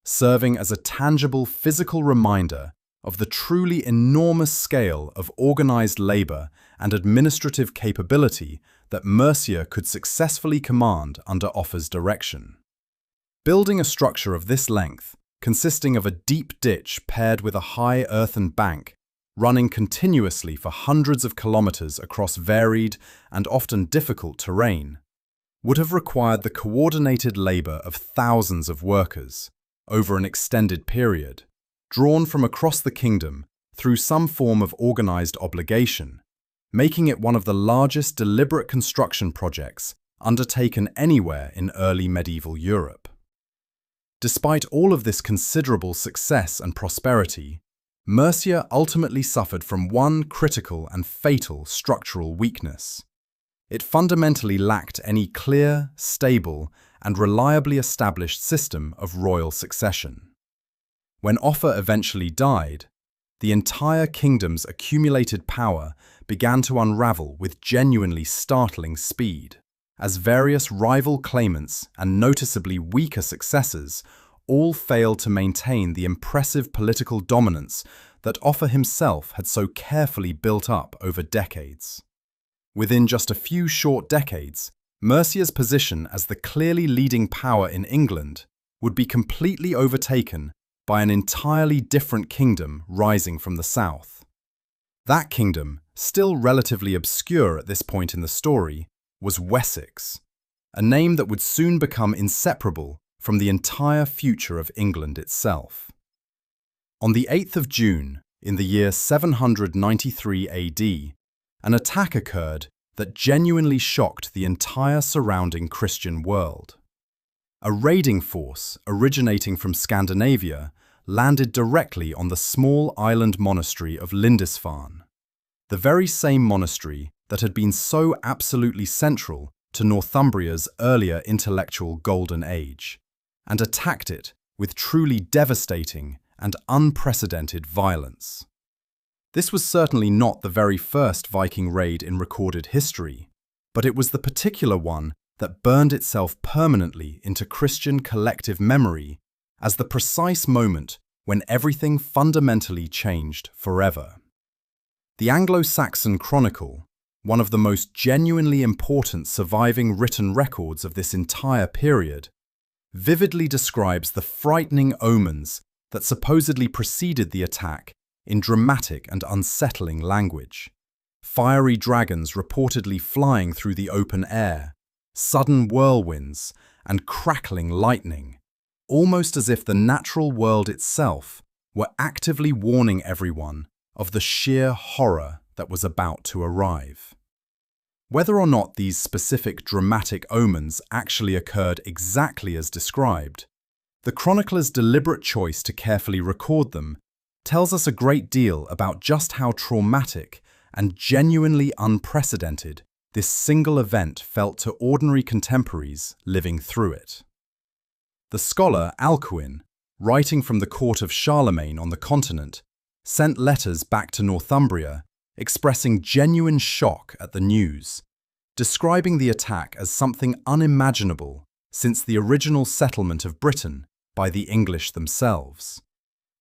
serving as a tangible physical reminder of the truly enormous scale of organized labor and administrative capability that Mercia could successfully command under Offa's direction. Building a structure of this length, consisting of a deep ditch paired with a high earthen bank, running continuously for hundreds of kilometers across varied and often difficult terrain, would have required the coordinated labor of thousands of workers over an extended period, drawn from across the kingdom through some form of organized obligation, making it one of the largest deliberate construction projects undertaken anywhere in early medieval Europe. Despite all of this considerable success and prosperity, Mercia ultimately suffered from one critical and fatal structural weakness. It fundamentally lacked any clear, stable, and reliably established system of royal succession. When Offa eventually died, the entire kingdom's accumulated power began to unravel with genuinely startling speed, as various rival claimants and noticeably weaker successors all failed to maintain the impressive political dominance that Offa himself had so carefully built up over decades. Within just a few short decades, Mercia's position as the clearly leading power in England would be completely overtaken by an entirely different kingdom rising from the south. That kingdom, still relatively obscure at this point in the story, was Wessex, a name that would soon become inseparable from the entire future of England itself. On the 8th of June, in the year 793 AD, an attack occurred that genuinely shocked the entire surrounding Christian world. A raiding force originating from Scandinavia landed directly on the small island monastery of Lindisfarne, the very same monastery that had been so absolutely central to Northumbria's earlier intellectual golden age, and attacked it with truly devastating and unprecedented violence. This was certainly not the very first Viking raid in recorded history, but it was the particular one that burned itself permanently into Christian collective memory as the precise moment when everything fundamentally changed forever. The Anglo-Saxon Chronicle, one of the most genuinely important surviving written records of this entire period, vividly describes the frightening omens that supposedly preceded the attack in dramatic and unsettling language. Fiery dragons reportedly flying through the open air, sudden whirlwinds, and crackling lightning, almost as if the natural world itself were actively warning everyone of the sheer horror that was about to arrive. Whether or not these specific dramatic omens actually occurred exactly as described, the chronicler's deliberate choice to carefully record them tells us a great deal about just how traumatic and genuinely unprecedented this single event felt to ordinary contemporaries living through it. The scholar Alcuin, writing from the court of Charlemagne on the continent, sent letters back to Northumbria expressing genuine shock at the news, describing the attack as something unimaginable since the original settlement of Britain by the English themselves.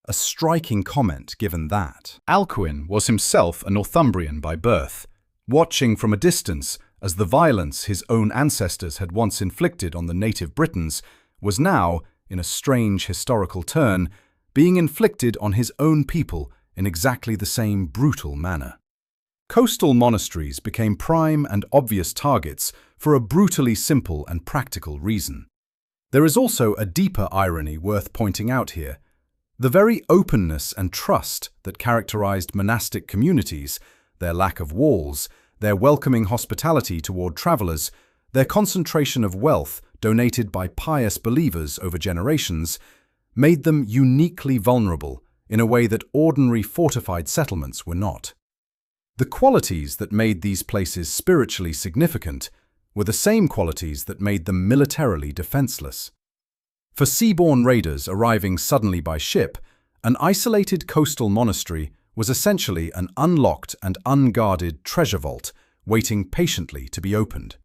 A striking comment given that Alcuin was himself a Northumbrian by birth, watching from a distance as the violence his own ancestors had once inflicted on the native Britons was now, in a strange historical turn, being inflicted on his own people in exactly the same brutal manner. Coastal monasteries became prime and obvious targets for a brutally simple and practical reason. There is also a deeper irony worth pointing out here. The very openness and trust that characterized monastic communities, their lack of walls, their welcoming hospitality toward travelers, their concentration of wealth donated by pious believers over generations, made them uniquely vulnerable in a way that ordinary fortified settlements were not. The qualities that made these places spiritually significant were the same qualities that made them militarily defenseless. For seaborne raiders arriving suddenly by ship, an isolated coastal monastery was essentially an unlocked and unguarded treasure vault waiting patiently to be opened.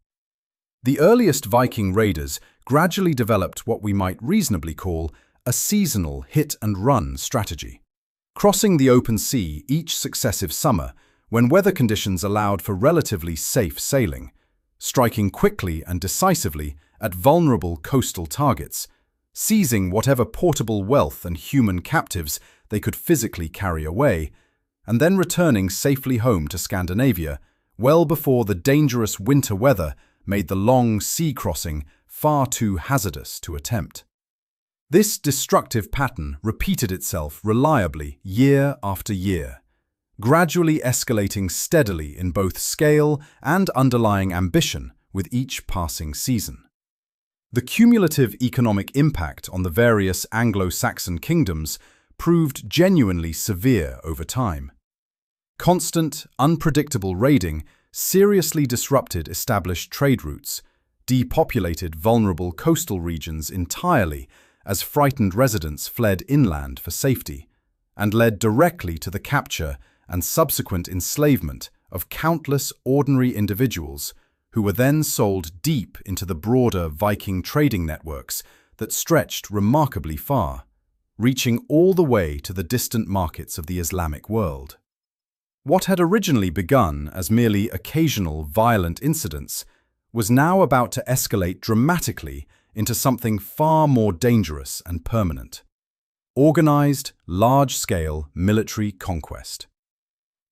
The earliest Viking raiders gradually developed what we might reasonably call a seasonal hit-and-run strategy. crossing the open sea each successive summer when weather conditions allowed for relatively safe sailing, striking quickly and decisively at vulnerable coastal targets, seizing whatever portable wealth and human captives they could physically carry away, and then returning safely home to Scandinavia well before the dangerous winter weather made the long sea crossing far too hazardous to attempt. This destructive pattern repeated itself reliably year after year, gradually escalating steadily in both scale and underlying ambition with each passing season. The cumulative economic impact on the various Anglo-Saxon kingdoms proved genuinely severe over time. Constant, unpredictable raiding seriously disrupted established trade routes, depopulated vulnerable coastal regions entirely as frightened residents fled inland for safety, and led directly to the capture and subsequent enslavement of countless ordinary individuals who were then sold deep into the broader Viking trading networks that stretched remarkably far, reaching all the way to the distant markets of the Islamic world. What had originally begun as merely occasional violent incidents was now about to escalate dramatically into something far more dangerous and permanent: organized, large-scale military conquest.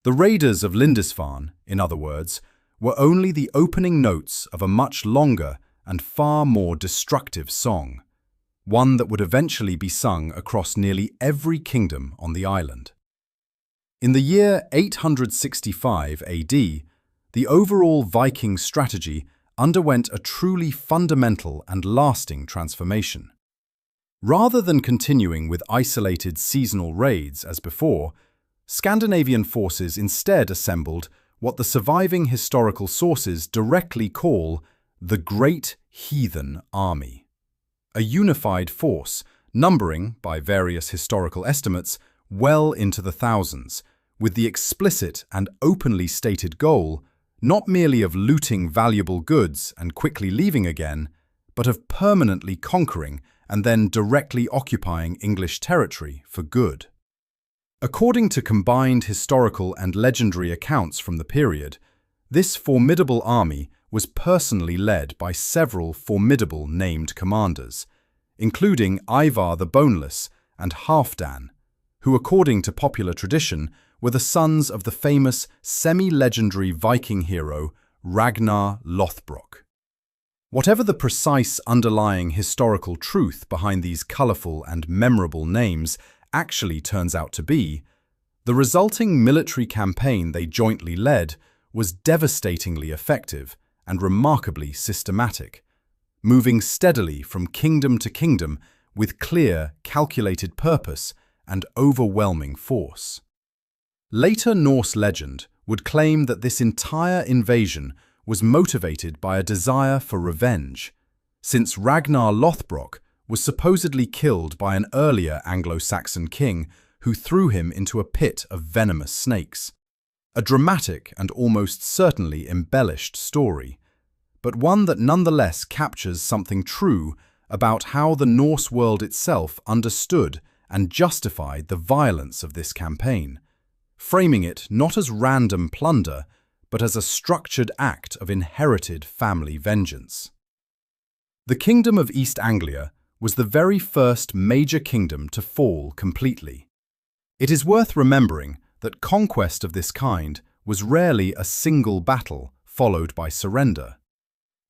The raiders of Lindisfarne, in other words, were only the opening notes of a much longer and far more destructive song, one that would eventually be sung across nearly every kingdom on the island. In the year 865 AD, the overall Viking strategy underwent a truly fundamental and lasting transformation. Rather than continuing with isolated seasonal raids as before, Scandinavian forces instead assembled what the surviving historical sources directly call the Great Heathen Army, a unified force numbering, by various historical estimates, well into the thousands, with the explicit and openly stated goal not merely of looting valuable goods and quickly leaving again, but of permanently conquering and then directly occupying English territory for good. According to combined historical and legendary accounts from the period, this formidable army was personally led by several formidable named commanders, including Ivar the Boneless and Halfdan, who, according to popular tradition, were the sons of the famous semi-legendary Viking hero Ragnar Lothbrok. Whatever the precise underlying historical truth behind these colourful and memorable names actually turns out to be, the resulting military campaign they jointly led was devastatingly effective and remarkably systematic, moving steadily from kingdom to kingdom with clear, calculated purpose and overwhelming force. Later Norse legend would claim that this entire invasion was motivated by a desire for revenge, since Ragnar Lothbrok was supposedly killed by an earlier Anglo-Saxon king who threw him into a pit of venomous snakes. A dramatic and almost certainly embellished story, but one that nonetheless captures something true about how the Norse world itself understood and justified the violence of this campaign, framing it not as random plunder, but as a structured act of inherited family vengeance. The Kingdom of East Anglia was the very first major kingdom to fall completely. It is worth remembering that conquest of this kind was rarely a single battle followed by surrender.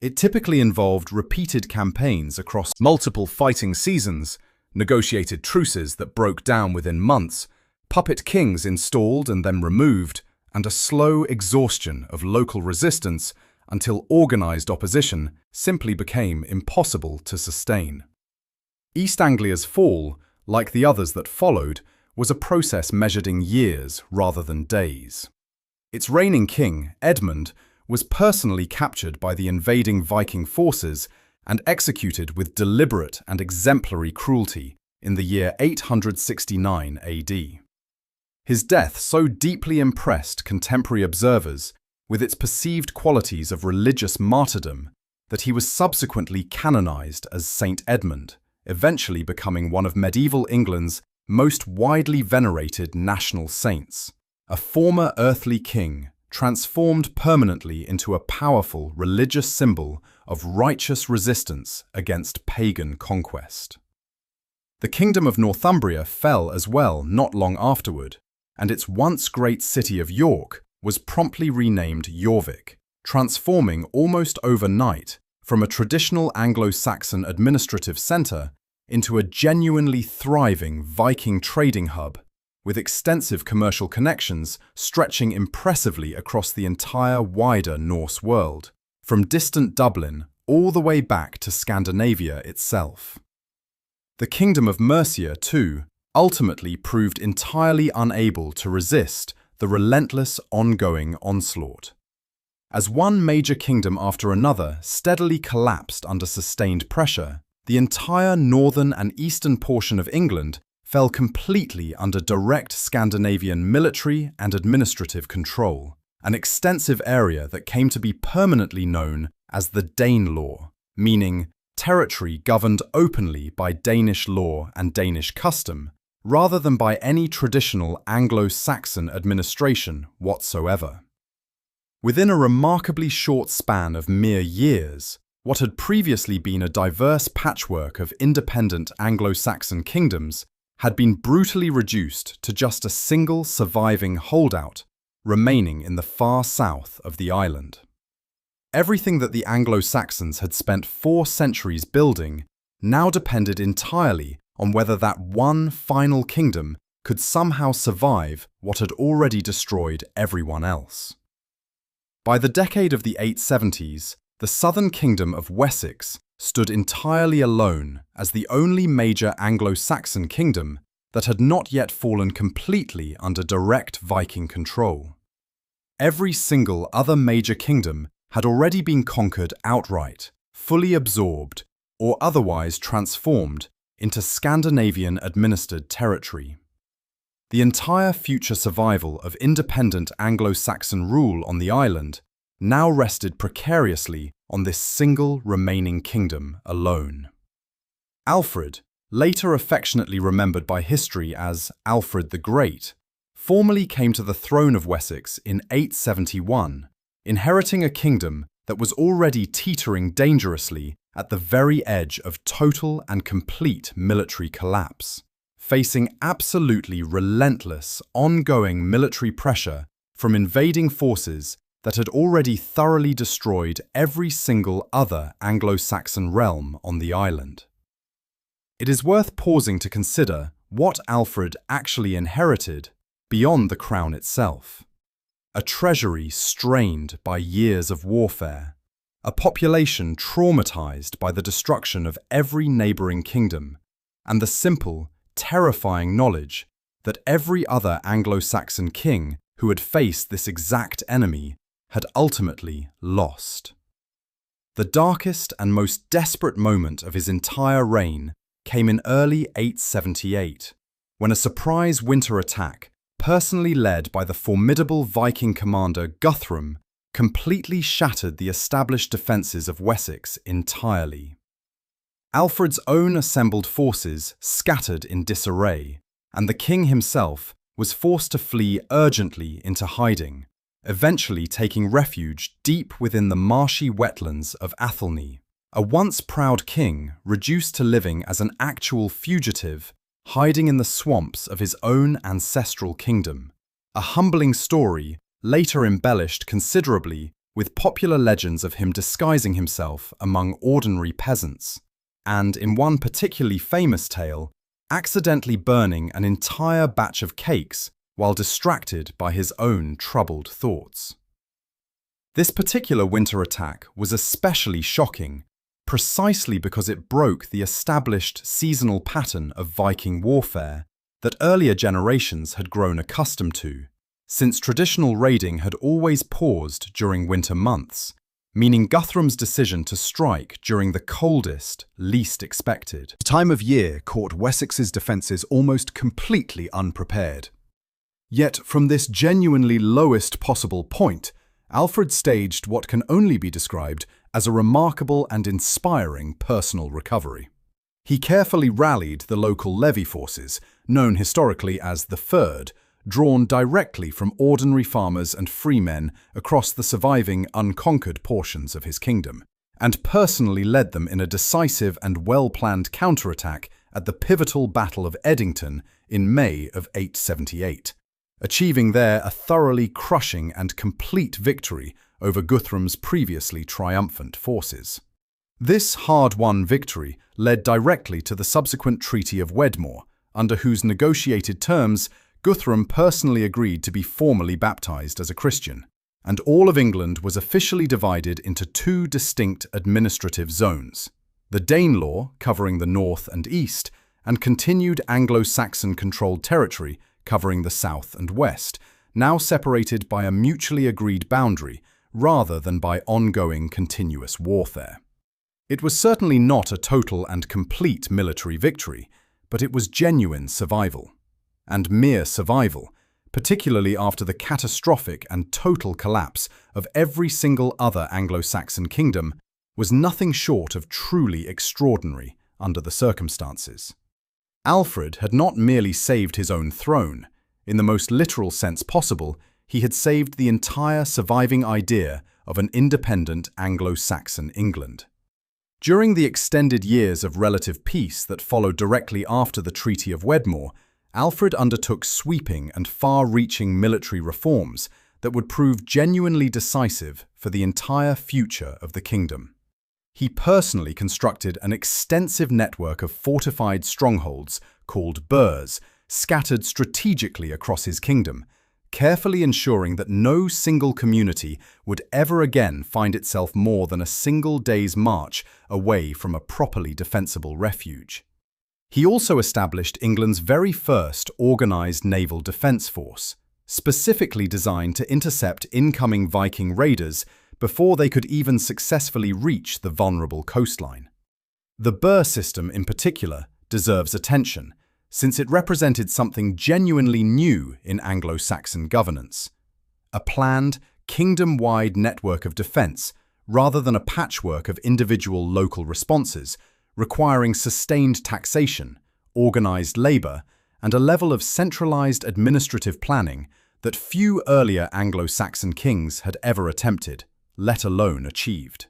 It typically involved repeated campaigns across multiple fighting seasons, negotiated truces that broke down within months, puppet kings installed and then removed, and a slow exhaustion of local resistance until organized opposition simply became impossible to sustain. East Anglia's fall, like the others that followed, was a process measured in years rather than days. Its reigning king, Edmund, was personally captured by the invading Viking forces and executed with deliberate and exemplary cruelty in the year 869 AD. His death so deeply impressed contemporary observers with its perceived qualities of religious martyrdom that he was subsequently canonized as Saint Edmund, eventually becoming one of medieval England's most widely venerated national saints, a former earthly king transformed permanently into a powerful religious symbol of righteous resistance against pagan conquest. The kingdom of Northumbria fell as well not long afterward, and its once great city of York was promptly renamed Jorvik, transforming almost overnight from a traditional Anglo-Saxon administrative centre into a genuinely thriving Viking trading hub, with extensive commercial connections stretching impressively across the entire wider Norse world, from distant Dublin all the way back to Scandinavia itself. The kingdom of Mercia, too, ultimately proved entirely unable to resist the relentless ongoing onslaught. As one major kingdom after another steadily collapsed under sustained pressure, the entire northern and eastern portion of England fell completely under direct Scandinavian military and administrative control, an extensive area that came to be permanently known as the Danelaw, meaning territory governed openly by Danish law and Danish custom, rather than by any traditional Anglo-Saxon administration whatsoever. Within a remarkably short span of mere years, what had previously been a diverse patchwork of independent Anglo-Saxon kingdoms had been brutally reduced to just a single surviving holdout remaining in the far south of the island. Everything that the Anglo-Saxons had spent 4 centuries building now depended entirely on whether that one final kingdom could somehow survive what had already destroyed everyone else. By the decade of the 870s, the southern kingdom of Wessex stood entirely alone as the only major Anglo-Saxon kingdom that had not yet fallen completely under direct Viking control. Every single other major kingdom had already been conquered outright, fully absorbed, or otherwise transformed into Scandinavian-administered territory. The entire future survival of independent Anglo-Saxon rule on the island now rested precariously on this single remaining kingdom alone. Alfred, later affectionately remembered by history as Alfred the Great, formally came to the throne of Wessex in 871, inheriting a kingdom that was already teetering dangerously at the very edge of total and complete military collapse, facing absolutely relentless, ongoing military pressure from invading forces that had already thoroughly destroyed every single other Anglo-Saxon realm on the island. It is worth pausing to consider what Alfred actually inherited beyond the crown itself. A treasury strained by years of warfare, a population traumatized by the destruction of every neighboring kingdom, and the simple, terrifying knowledge that every other Anglo-Saxon king who had faced this exact enemy had ultimately lost. The darkest and most desperate moment of his entire reign came in early 878, when a surprise winter attack, personally led by the formidable Viking commander Guthrum, completely shattered the established defences of Wessex entirely. Alfred's own assembled forces scattered in disarray, and the king himself was forced to flee urgently into hiding, eventually taking refuge deep within the marshy wetlands of Athelney, a once proud king reduced to living as an actual fugitive, hiding in the swamps of his own ancestral kingdom, a humbling story later embellished considerably with popular legends of him disguising himself among ordinary peasants, and in one particularly famous tale, accidentally burning an entire batch of cakes while distracted by his own troubled thoughts. This particular winter attack was especially shocking, precisely because it broke the established seasonal pattern of Viking warfare that earlier generations had grown accustomed to, since traditional raiding had always paused during winter months, meaning Guthrum's decision to strike during the coldest, least expected. The time of year caught Wessex's defences almost completely unprepared. Yet, from this genuinely lowest possible point, Alfred staged what can only be described as a remarkable and inspiring personal recovery. He carefully rallied the local levy forces known historically as the Fyrd, drawn directly from ordinary farmers and freemen across the surviving unconquered portions of his kingdom, and personally led them in a decisive and well-planned counterattack at the pivotal Battle of Edington in May of 878, achieving there a thoroughly crushing and complete victory over Guthrum's previously triumphant forces. This hard-won victory led directly to the subsequent Treaty of Wedmore, under whose negotiated terms Guthrum personally agreed to be formally baptized as a Christian, and all of England was officially divided into two distinct administrative zones: the Danelaw, covering the north and east, and continued Anglo-Saxon-controlled territory covering the south and west, now separated by a mutually agreed boundary rather than by ongoing continuous warfare. It was certainly not a total and complete military victory, but it was genuine survival. And mere survival, particularly after the catastrophic and total collapse of every single other Anglo-Saxon kingdom, was nothing short of truly extraordinary under the circumstances. Alfred had not merely saved his own throne. In the most literal sense possible, he had saved the entire surviving idea of an independent Anglo-Saxon England. During the extended years of relative peace that followed directly after the Treaty of Wedmore, Alfred undertook sweeping and far-reaching military reforms that would prove genuinely decisive for the entire future of the kingdom. He personally constructed an extensive network of fortified strongholds called burhs, scattered strategically across his kingdom, carefully ensuring that no single community would ever again find itself more than a single day's march away from a properly defensible refuge. He also established England's very first organised naval defence force, specifically designed to intercept incoming Viking raiders before they could even successfully reach the vulnerable coastline. The burh system in particular deserves attention, since it represented something genuinely new in Anglo-Saxon governance: a planned, kingdom-wide network of defence rather than a patchwork of individual local responses, requiring sustained taxation, organised labour, and a level of centralised administrative planning that few earlier Anglo-Saxon kings had ever attempted, let alone achieved.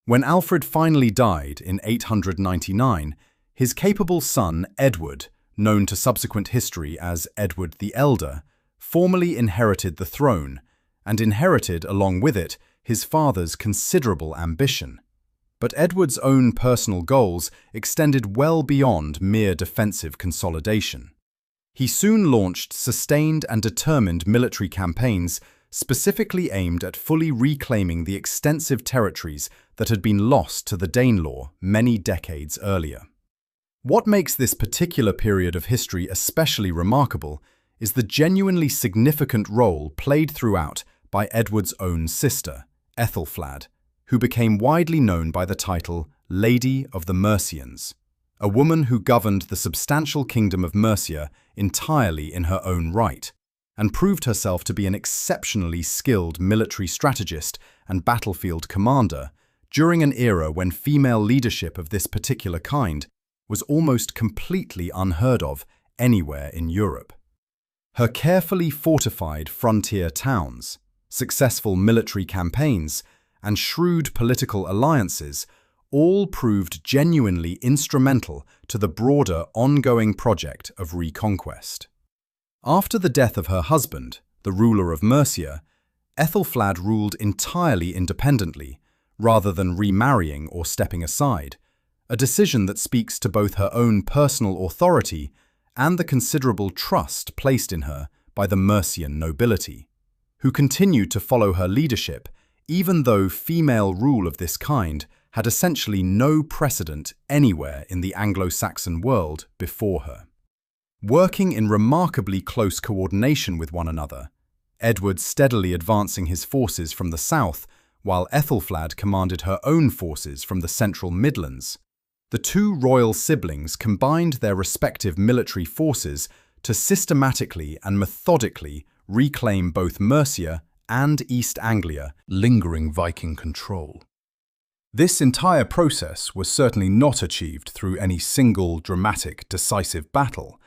When Alfred finally died in 899, his capable son Edward, known to subsequent history as Edward the Elder, formally inherited the throne, and inherited along with it his father's considerable ambition. But Edward's own personal goals extended well beyond mere defensive consolidation. He soon launched sustained and determined military campaigns specifically aimed at fully reclaiming the extensive territories that had been lost to the Danelaw many decades earlier. What makes this particular period of history especially remarkable is the genuinely significant role played throughout by Edward's own sister, Ethelflad, who became widely known by the title Lady of the Mercians, a woman who governed the substantial kingdom of Mercia entirely in her own right, and proved herself to be an exceptionally skilled military strategist and battlefield commander during an era when female leadership of this particular kind was almost completely unheard of anywhere in Europe. Her carefully fortified frontier towns, successful military campaigns, and shrewd political alliances all proved genuinely instrumental to the broader ongoing project of reconquest. After the death of her husband, the ruler of Mercia, Ethelflad ruled entirely independently, rather than remarrying or stepping aside, a decision that speaks to both her own personal authority and the considerable trust placed in her by the Mercian nobility, who continued to follow her leadership even though female rule of this kind had essentially no precedent anywhere in the Anglo-Saxon world before her. Working in remarkably close coordination with one another, Edward steadily advancing his forces from the south, while Ethelflad commanded her own forces from the central Midlands, the two royal siblings combined their respective military forces to systematically and methodically reclaim both Mercia and East Anglia, lingering Viking control. This entire process was certainly not achieved through any single dramatic, decisive battle,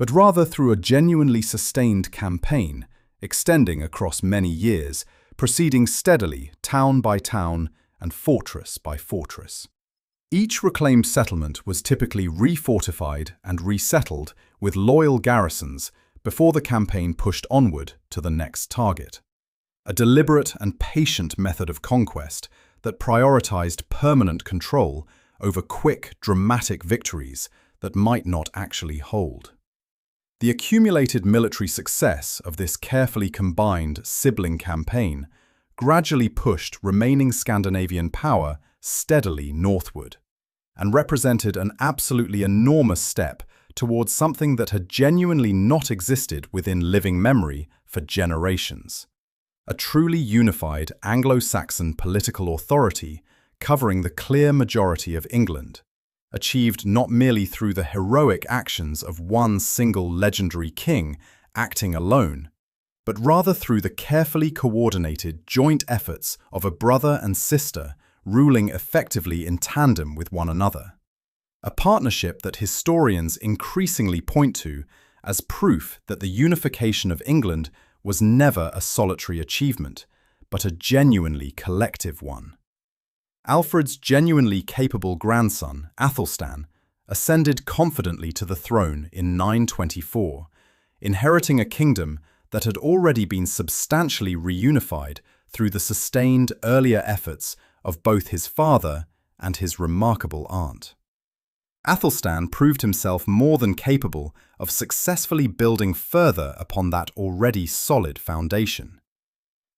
but rather through a genuinely sustained campaign, extending across many years, proceeding steadily, town by town and fortress by fortress. Each reclaimed settlement was typically refortified and resettled with loyal garrisons before the campaign pushed onward to the next target. A deliberate and patient method of conquest that prioritized permanent control over quick, dramatic victories that might not actually hold. The accumulated military success of this carefully combined sibling campaign gradually pushed remaining Scandinavian power steadily northward, and represented an absolutely enormous step towards something that had genuinely not existed within living memory for generations. A truly unified Anglo-Saxon political authority covering the clear majority of England, achieved not merely through the heroic actions of one single legendary king acting alone, but rather through the carefully coordinated joint efforts of a brother and sister ruling effectively in tandem with one another. A partnership that historians increasingly point to as proof that the unification of England was never a solitary achievement, but a genuinely collective one. Alfred's genuinely capable grandson, Athelstan, ascended confidently to the throne in 924, inheriting a kingdom that had already been substantially reunified through the sustained earlier efforts of both his father and his remarkable aunt. Athelstan proved himself more than capable of successfully building further upon that already solid foundation.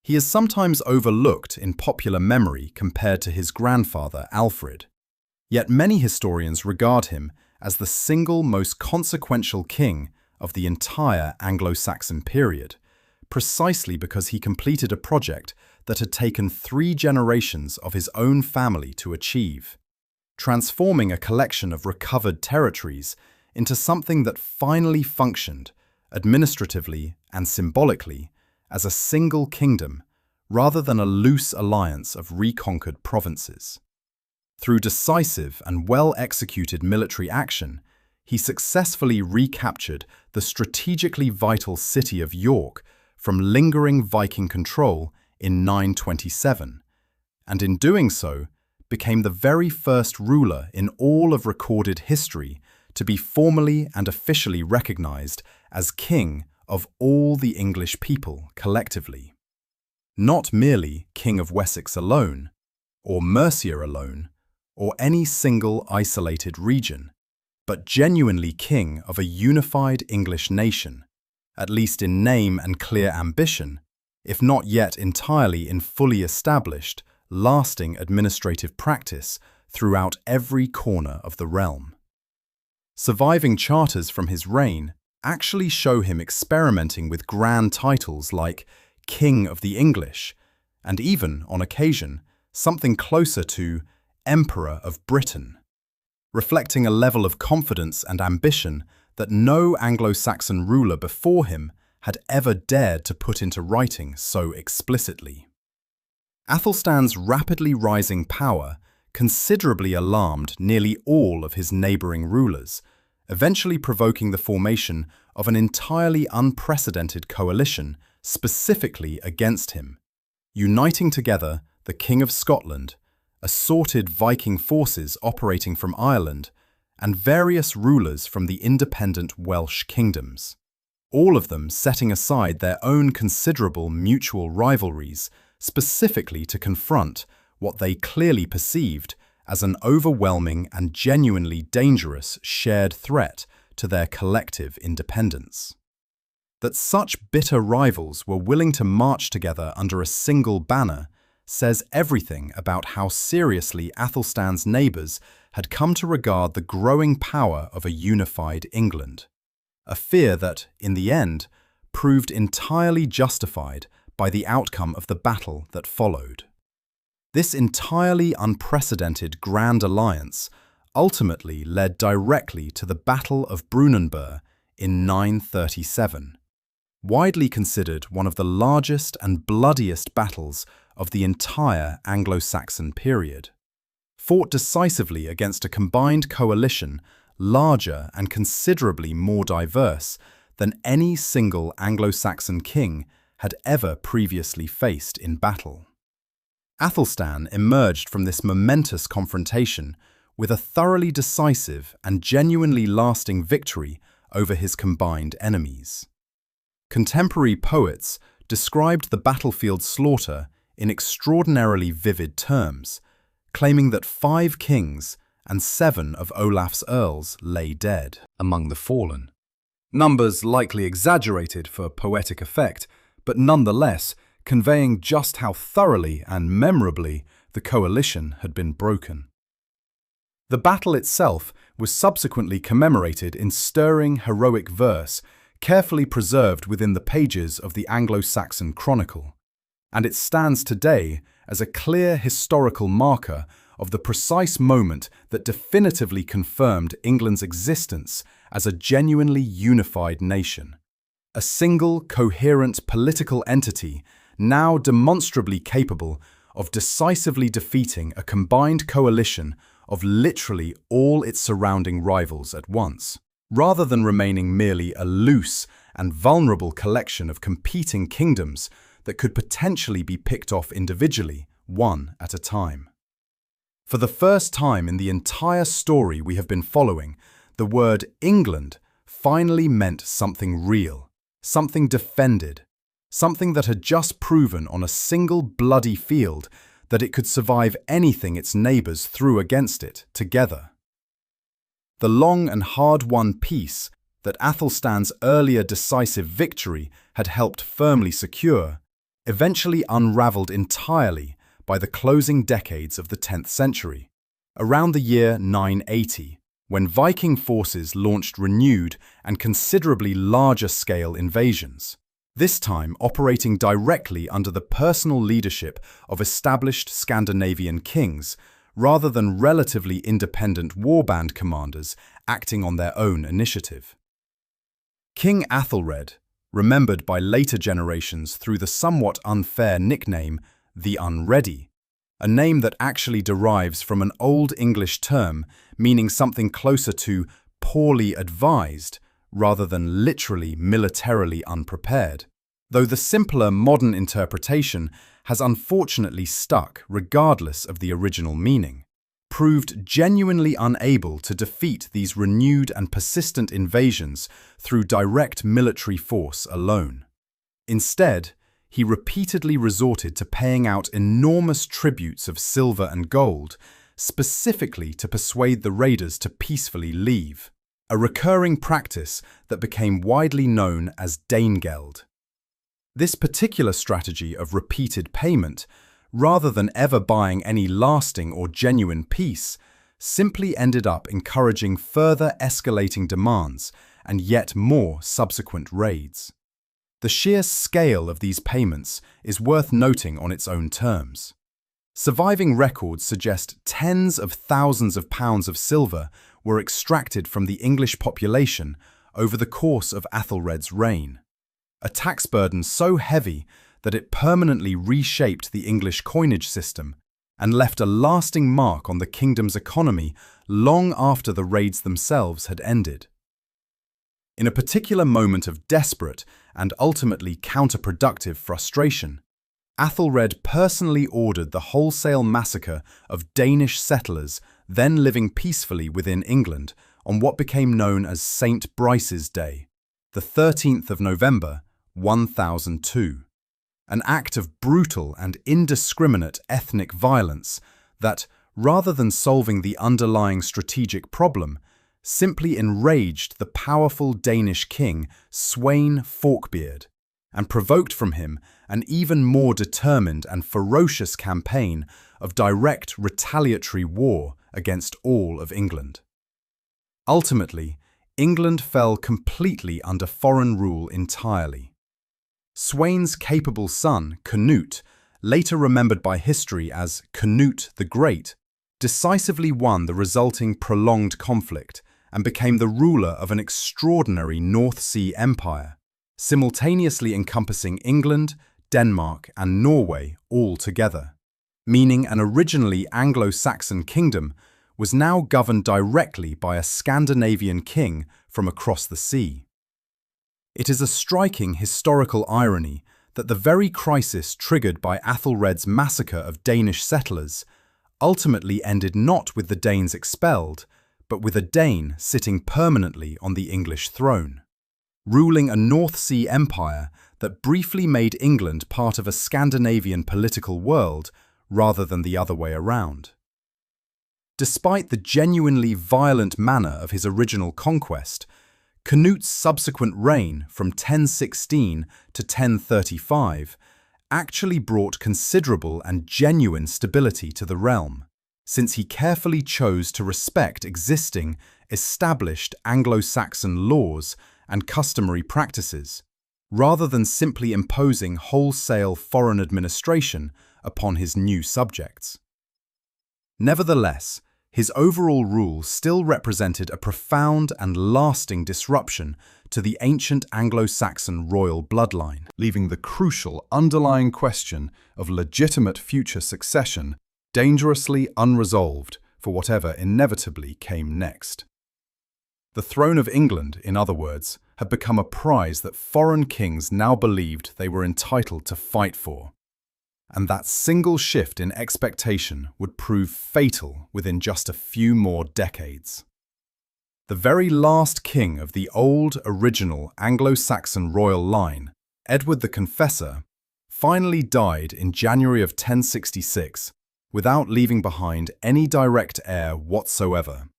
He is sometimes overlooked in popular memory compared to his grandfather Alfred, yet many historians regard him as the single most consequential king of the entire Anglo-Saxon period, precisely because he completed a project that had taken 3 generations of his own family to achieve, transforming a collection of recovered territories into something that finally functioned, administratively and symbolically, as a single kingdom rather than a loose alliance of reconquered provinces. Through decisive and well-executed military action, he successfully recaptured the strategically vital city of York from lingering Viking control in 927, and in doing so, became the very first ruler in all of recorded history to be formally and officially recognized as king of all the English people collectively. Not merely King of Wessex alone, or Mercia alone, or any single isolated region, but genuinely king of a unified English nation, at least in name and clear ambition, if not yet entirely in fully established, lasting administrative practice throughout every corner of the realm. Surviving charters from his reign actually show him experimenting with grand titles like King of the English, and even, on occasion, something closer to Emperor of Britain, reflecting a level of confidence and ambition that no Anglo-Saxon ruler before him had ever dared to put into writing so explicitly. Athelstan's rapidly rising power considerably alarmed nearly all of his neighbouring rulers, eventually provoking the formation of an entirely unprecedented coalition specifically against him, uniting together the King of Scotland, assorted Viking forces operating from Ireland, and various rulers from the independent Welsh kingdoms, all of them setting aside their own considerable mutual rivalries specifically to confront what they clearly perceived as an overwhelming and genuinely dangerous shared threat to their collective independence. That such bitter rivals were willing to march together under a single banner says everything about how seriously Athelstan's neighbours had come to regard the growing power of a unified England, a fear that, in the end, proved entirely justified by the outcome of the battle that followed. This entirely unprecedented Grand Alliance ultimately led directly to the Battle of Brunanburh in 937, widely considered one of the largest and bloodiest battles of the entire Anglo-Saxon period. Fought decisively against a combined coalition larger and considerably more diverse than any single Anglo-Saxon king had ever previously faced in battle. Athelstan emerged from this momentous confrontation with a thoroughly decisive and genuinely lasting victory over his combined enemies. Contemporary poets described the battlefield slaughter in extraordinarily vivid terms, claiming that 5 kings and 7 of Olaf's earls lay dead among the fallen. Numbers likely exaggerated for poetic effect, but nonetheless conveying just how thoroughly and memorably the coalition had been broken. The battle itself was subsequently commemorated in stirring heroic verse, carefully preserved within the pages of the Anglo-Saxon Chronicle, and it stands today as a clear historical marker of the precise moment that definitively confirmed England's existence as a genuinely unified nation, a single, coherent political entity now demonstrably capable of decisively defeating a combined coalition of literally all its surrounding rivals at once, rather than remaining merely a loose and vulnerable collection of competing kingdoms that could potentially be picked off individually, one at a time. For the first time in the entire story we have been following, the word England finally meant something real, something defended, something that had just proven on a single bloody field that it could survive anything its neighbours threw against it together. The long and hard-won peace that Athelstan's earlier decisive victory had helped firmly secure eventually unravelled entirely by the closing decades of the 10th century, around the year 980, when Viking forces launched renewed and considerably larger-scale invasions, this time operating directly under the personal leadership of established Scandinavian kings, rather than relatively independent warband commanders acting on their own initiative. King Athelred, remembered by later generations through the somewhat unfair nickname the Unready, a name that actually derives from an Old English term meaning something closer to poorly advised rather than literally militarily unprepared, though the simpler modern interpretation has unfortunately stuck regardless of the original meaning, proved genuinely unable to defeat these renewed and persistent invasions through direct military force alone. Instead, he repeatedly resorted to paying out enormous tributes of silver and gold, specifically to persuade the raiders to peacefully leave, a recurring practice that became widely known as Danegeld. This particular strategy of repeated payment, rather than ever buying any lasting or genuine peace, simply ended up encouraging further escalating demands and yet more subsequent raids. The sheer scale of these payments is worth noting on its own terms. Surviving records suggest tens of thousands of pounds of silver were extracted from the English population over the course of Athelred's reign, a tax burden so heavy that it permanently reshaped the English coinage system and left a lasting mark on the kingdom's economy long after the raids themselves had ended. In a particular moment of desperate and ultimately counterproductive frustration, Athelred personally ordered the wholesale massacre of Danish settlers then living peacefully within England on what became known as St. Brice's Day, the 13th of November, 1002. An act of brutal and indiscriminate ethnic violence that, rather than solving the underlying strategic problem, simply enraged the powerful Danish king Sweyn Forkbeard and provoked from him an even more determined and ferocious campaign of direct retaliatory war against all of England. Ultimately, England fell completely under foreign rule entirely. Sweyn's capable son, Canute, later remembered by history as Canute the Great, decisively won the resulting prolonged conflict and became the ruler of an extraordinary North Sea empire, simultaneously encompassing England, Denmark, and Norway all together, meaning an originally Anglo-Saxon kingdom was now governed directly by a Scandinavian king from across the sea. It is a striking historical irony that the very crisis triggered by Aethelred's massacre of Danish settlers ultimately ended not with the Danes expelled, but with a Dane sitting permanently on the English throne, ruling a North Sea empire that briefly made England part of a Scandinavian political world rather than the other way around. Despite the genuinely violent manner of his original conquest, Canute's subsequent reign from 1016 to 1035 actually brought considerable and genuine stability to the realm, since he carefully chose to respect existing, established Anglo-Saxon laws and customary practices, rather than simply imposing wholesale foreign administration upon his new subjects. Nevertheless, his overall rule still represented a profound and lasting disruption to the ancient Anglo-Saxon royal bloodline, leaving the crucial underlying question of legitimate future succession dangerously unresolved for whatever inevitably came next. The throne of England, in other words, had become a prize that foreign kings now believed they were entitled to fight for. And that single shift in expectation would prove fatal within just a few more decades. The very last king of the old, original Anglo-Saxon royal line, Edward the Confessor, finally died in January of 1066 without leaving behind any direct heir whatsoever,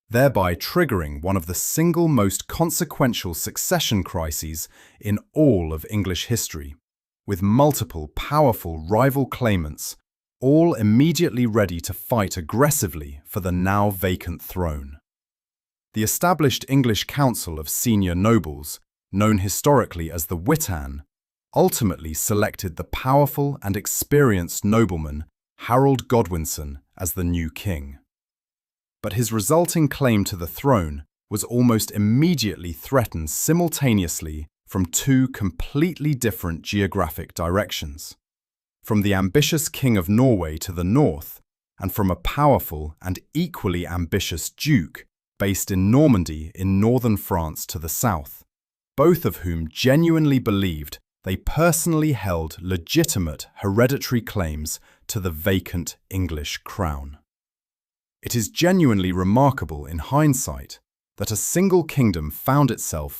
thereby triggering one of the single most consequential succession crises in all of English history, with multiple powerful rival claimants, all immediately ready to fight aggressively for the now vacant throne. The established English Council of Senior Nobles, known historically as the Witan, ultimately selected the powerful and experienced nobleman Harold Godwinson as the new king. But his resulting claim to the throne was almost immediately threatened simultaneously from two completely different geographic directions, from the ambitious King of Norway to the north, and from a powerful and equally ambitious duke based in Normandy in northern France to the south, both of whom genuinely believed they personally held legitimate hereditary claims to the vacant English crown. It is genuinely remarkable in hindsight that a single kingdom found itself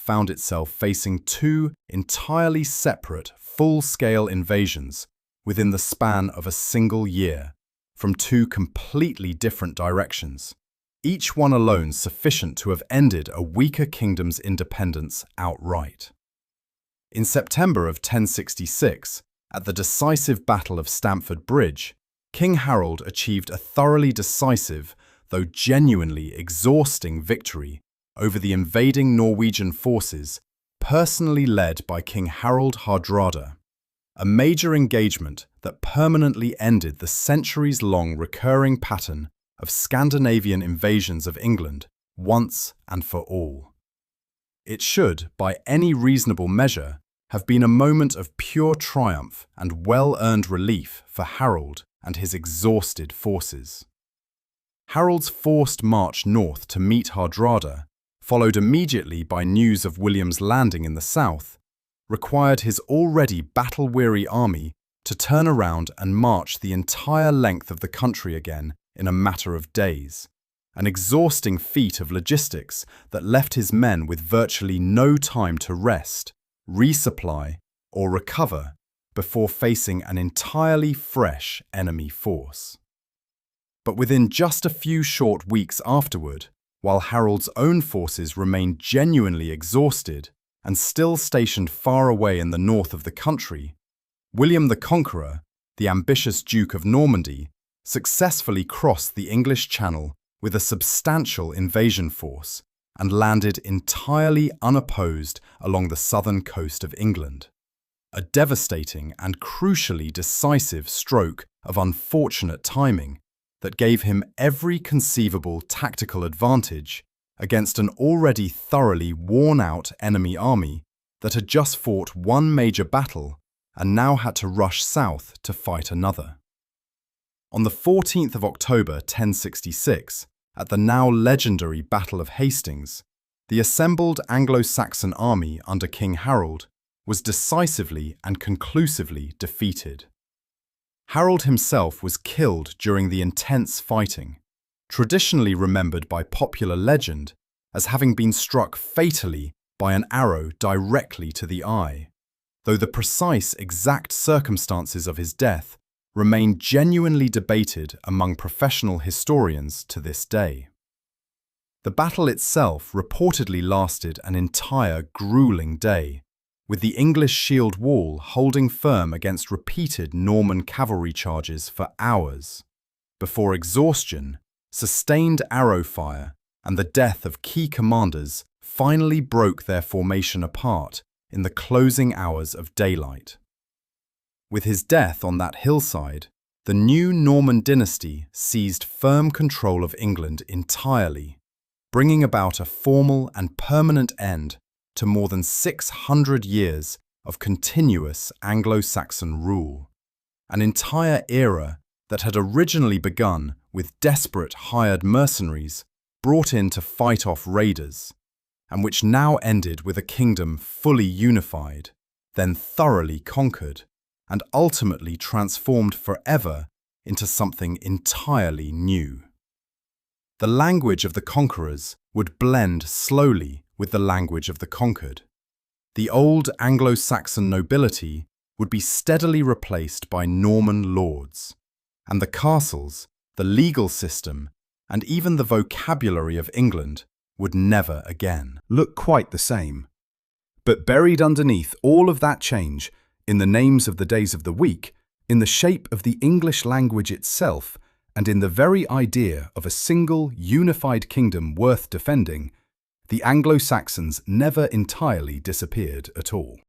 facing two entirely separate, full-scale invasions within the span of a single year, from two completely different directions, each one alone sufficient to have ended a weaker kingdom's independence outright. In September of 1066, at the decisive Battle of Stamford Bridge, King Harold achieved a thoroughly decisive, though genuinely exhausting victory over the invading Norwegian forces, personally led by King Harald Hardrada, a major engagement that permanently ended the centuries-long recurring pattern of Scandinavian invasions of England once and for all. It should, by any reasonable measure, have been a moment of pure triumph and well-earned relief for Harold and his exhausted forces. Harold's forced march north to meet Hardrada, followed immediately by news of William's landing in the south, required his already battle-weary army to turn around and march the entire length of the country again in a matter of days, an exhausting feat of logistics that left his men with virtually no time to rest, resupply, or recover before facing an entirely fresh enemy force. But within just a few short weeks afterward, while Harold's own forces remained genuinely exhausted and still stationed far away in the north of the country, William the Conqueror, the ambitious Duke of Normandy, successfully crossed the English Channel with a substantial invasion force and landed entirely unopposed along the southern coast of England. A devastating and crucially decisive stroke of unfortunate timing that gave him every conceivable tactical advantage against an already thoroughly worn-out enemy army that had just fought one major battle and now had to rush south to fight another. On the 14th of October 1066, at the now legendary Battle of Hastings, the assembled Anglo-Saxon army under King Harold was decisively and conclusively defeated. Harold himself was killed during the intense fighting, traditionally remembered by popular legend as having been struck fatally by an arrow directly to the eye, though the precise exact circumstances of his death remain genuinely debated among professional historians to this day. The battle itself reportedly lasted an entire grueling day, with the English shield wall holding firm against repeated Norman cavalry charges for hours, before exhaustion, sustained arrow fire, and the death of key commanders finally broke their formation apart in the closing hours of daylight. With his death on that hillside, the new Norman dynasty seized firm control of England entirely, bringing about a formal and permanent end to more than 600 years of continuous Anglo-Saxon rule, an entire era that had originally begun with desperate hired mercenaries brought in to fight off raiders, and which now ended with a kingdom fully unified, then thoroughly conquered, and ultimately transformed forever into something entirely new. The language of the conquerors would blend slowly with the language of the conquered. The old Anglo-Saxon nobility would be steadily replaced by Norman lords, and the castles, the legal system, and even the vocabulary of England would never again look quite the same. But buried underneath all of that change, in the names of the days of the week, in the shape of the English language itself, and in the very idea of a single, unified kingdom worth defending, the Anglo-Saxons never entirely disappeared at all.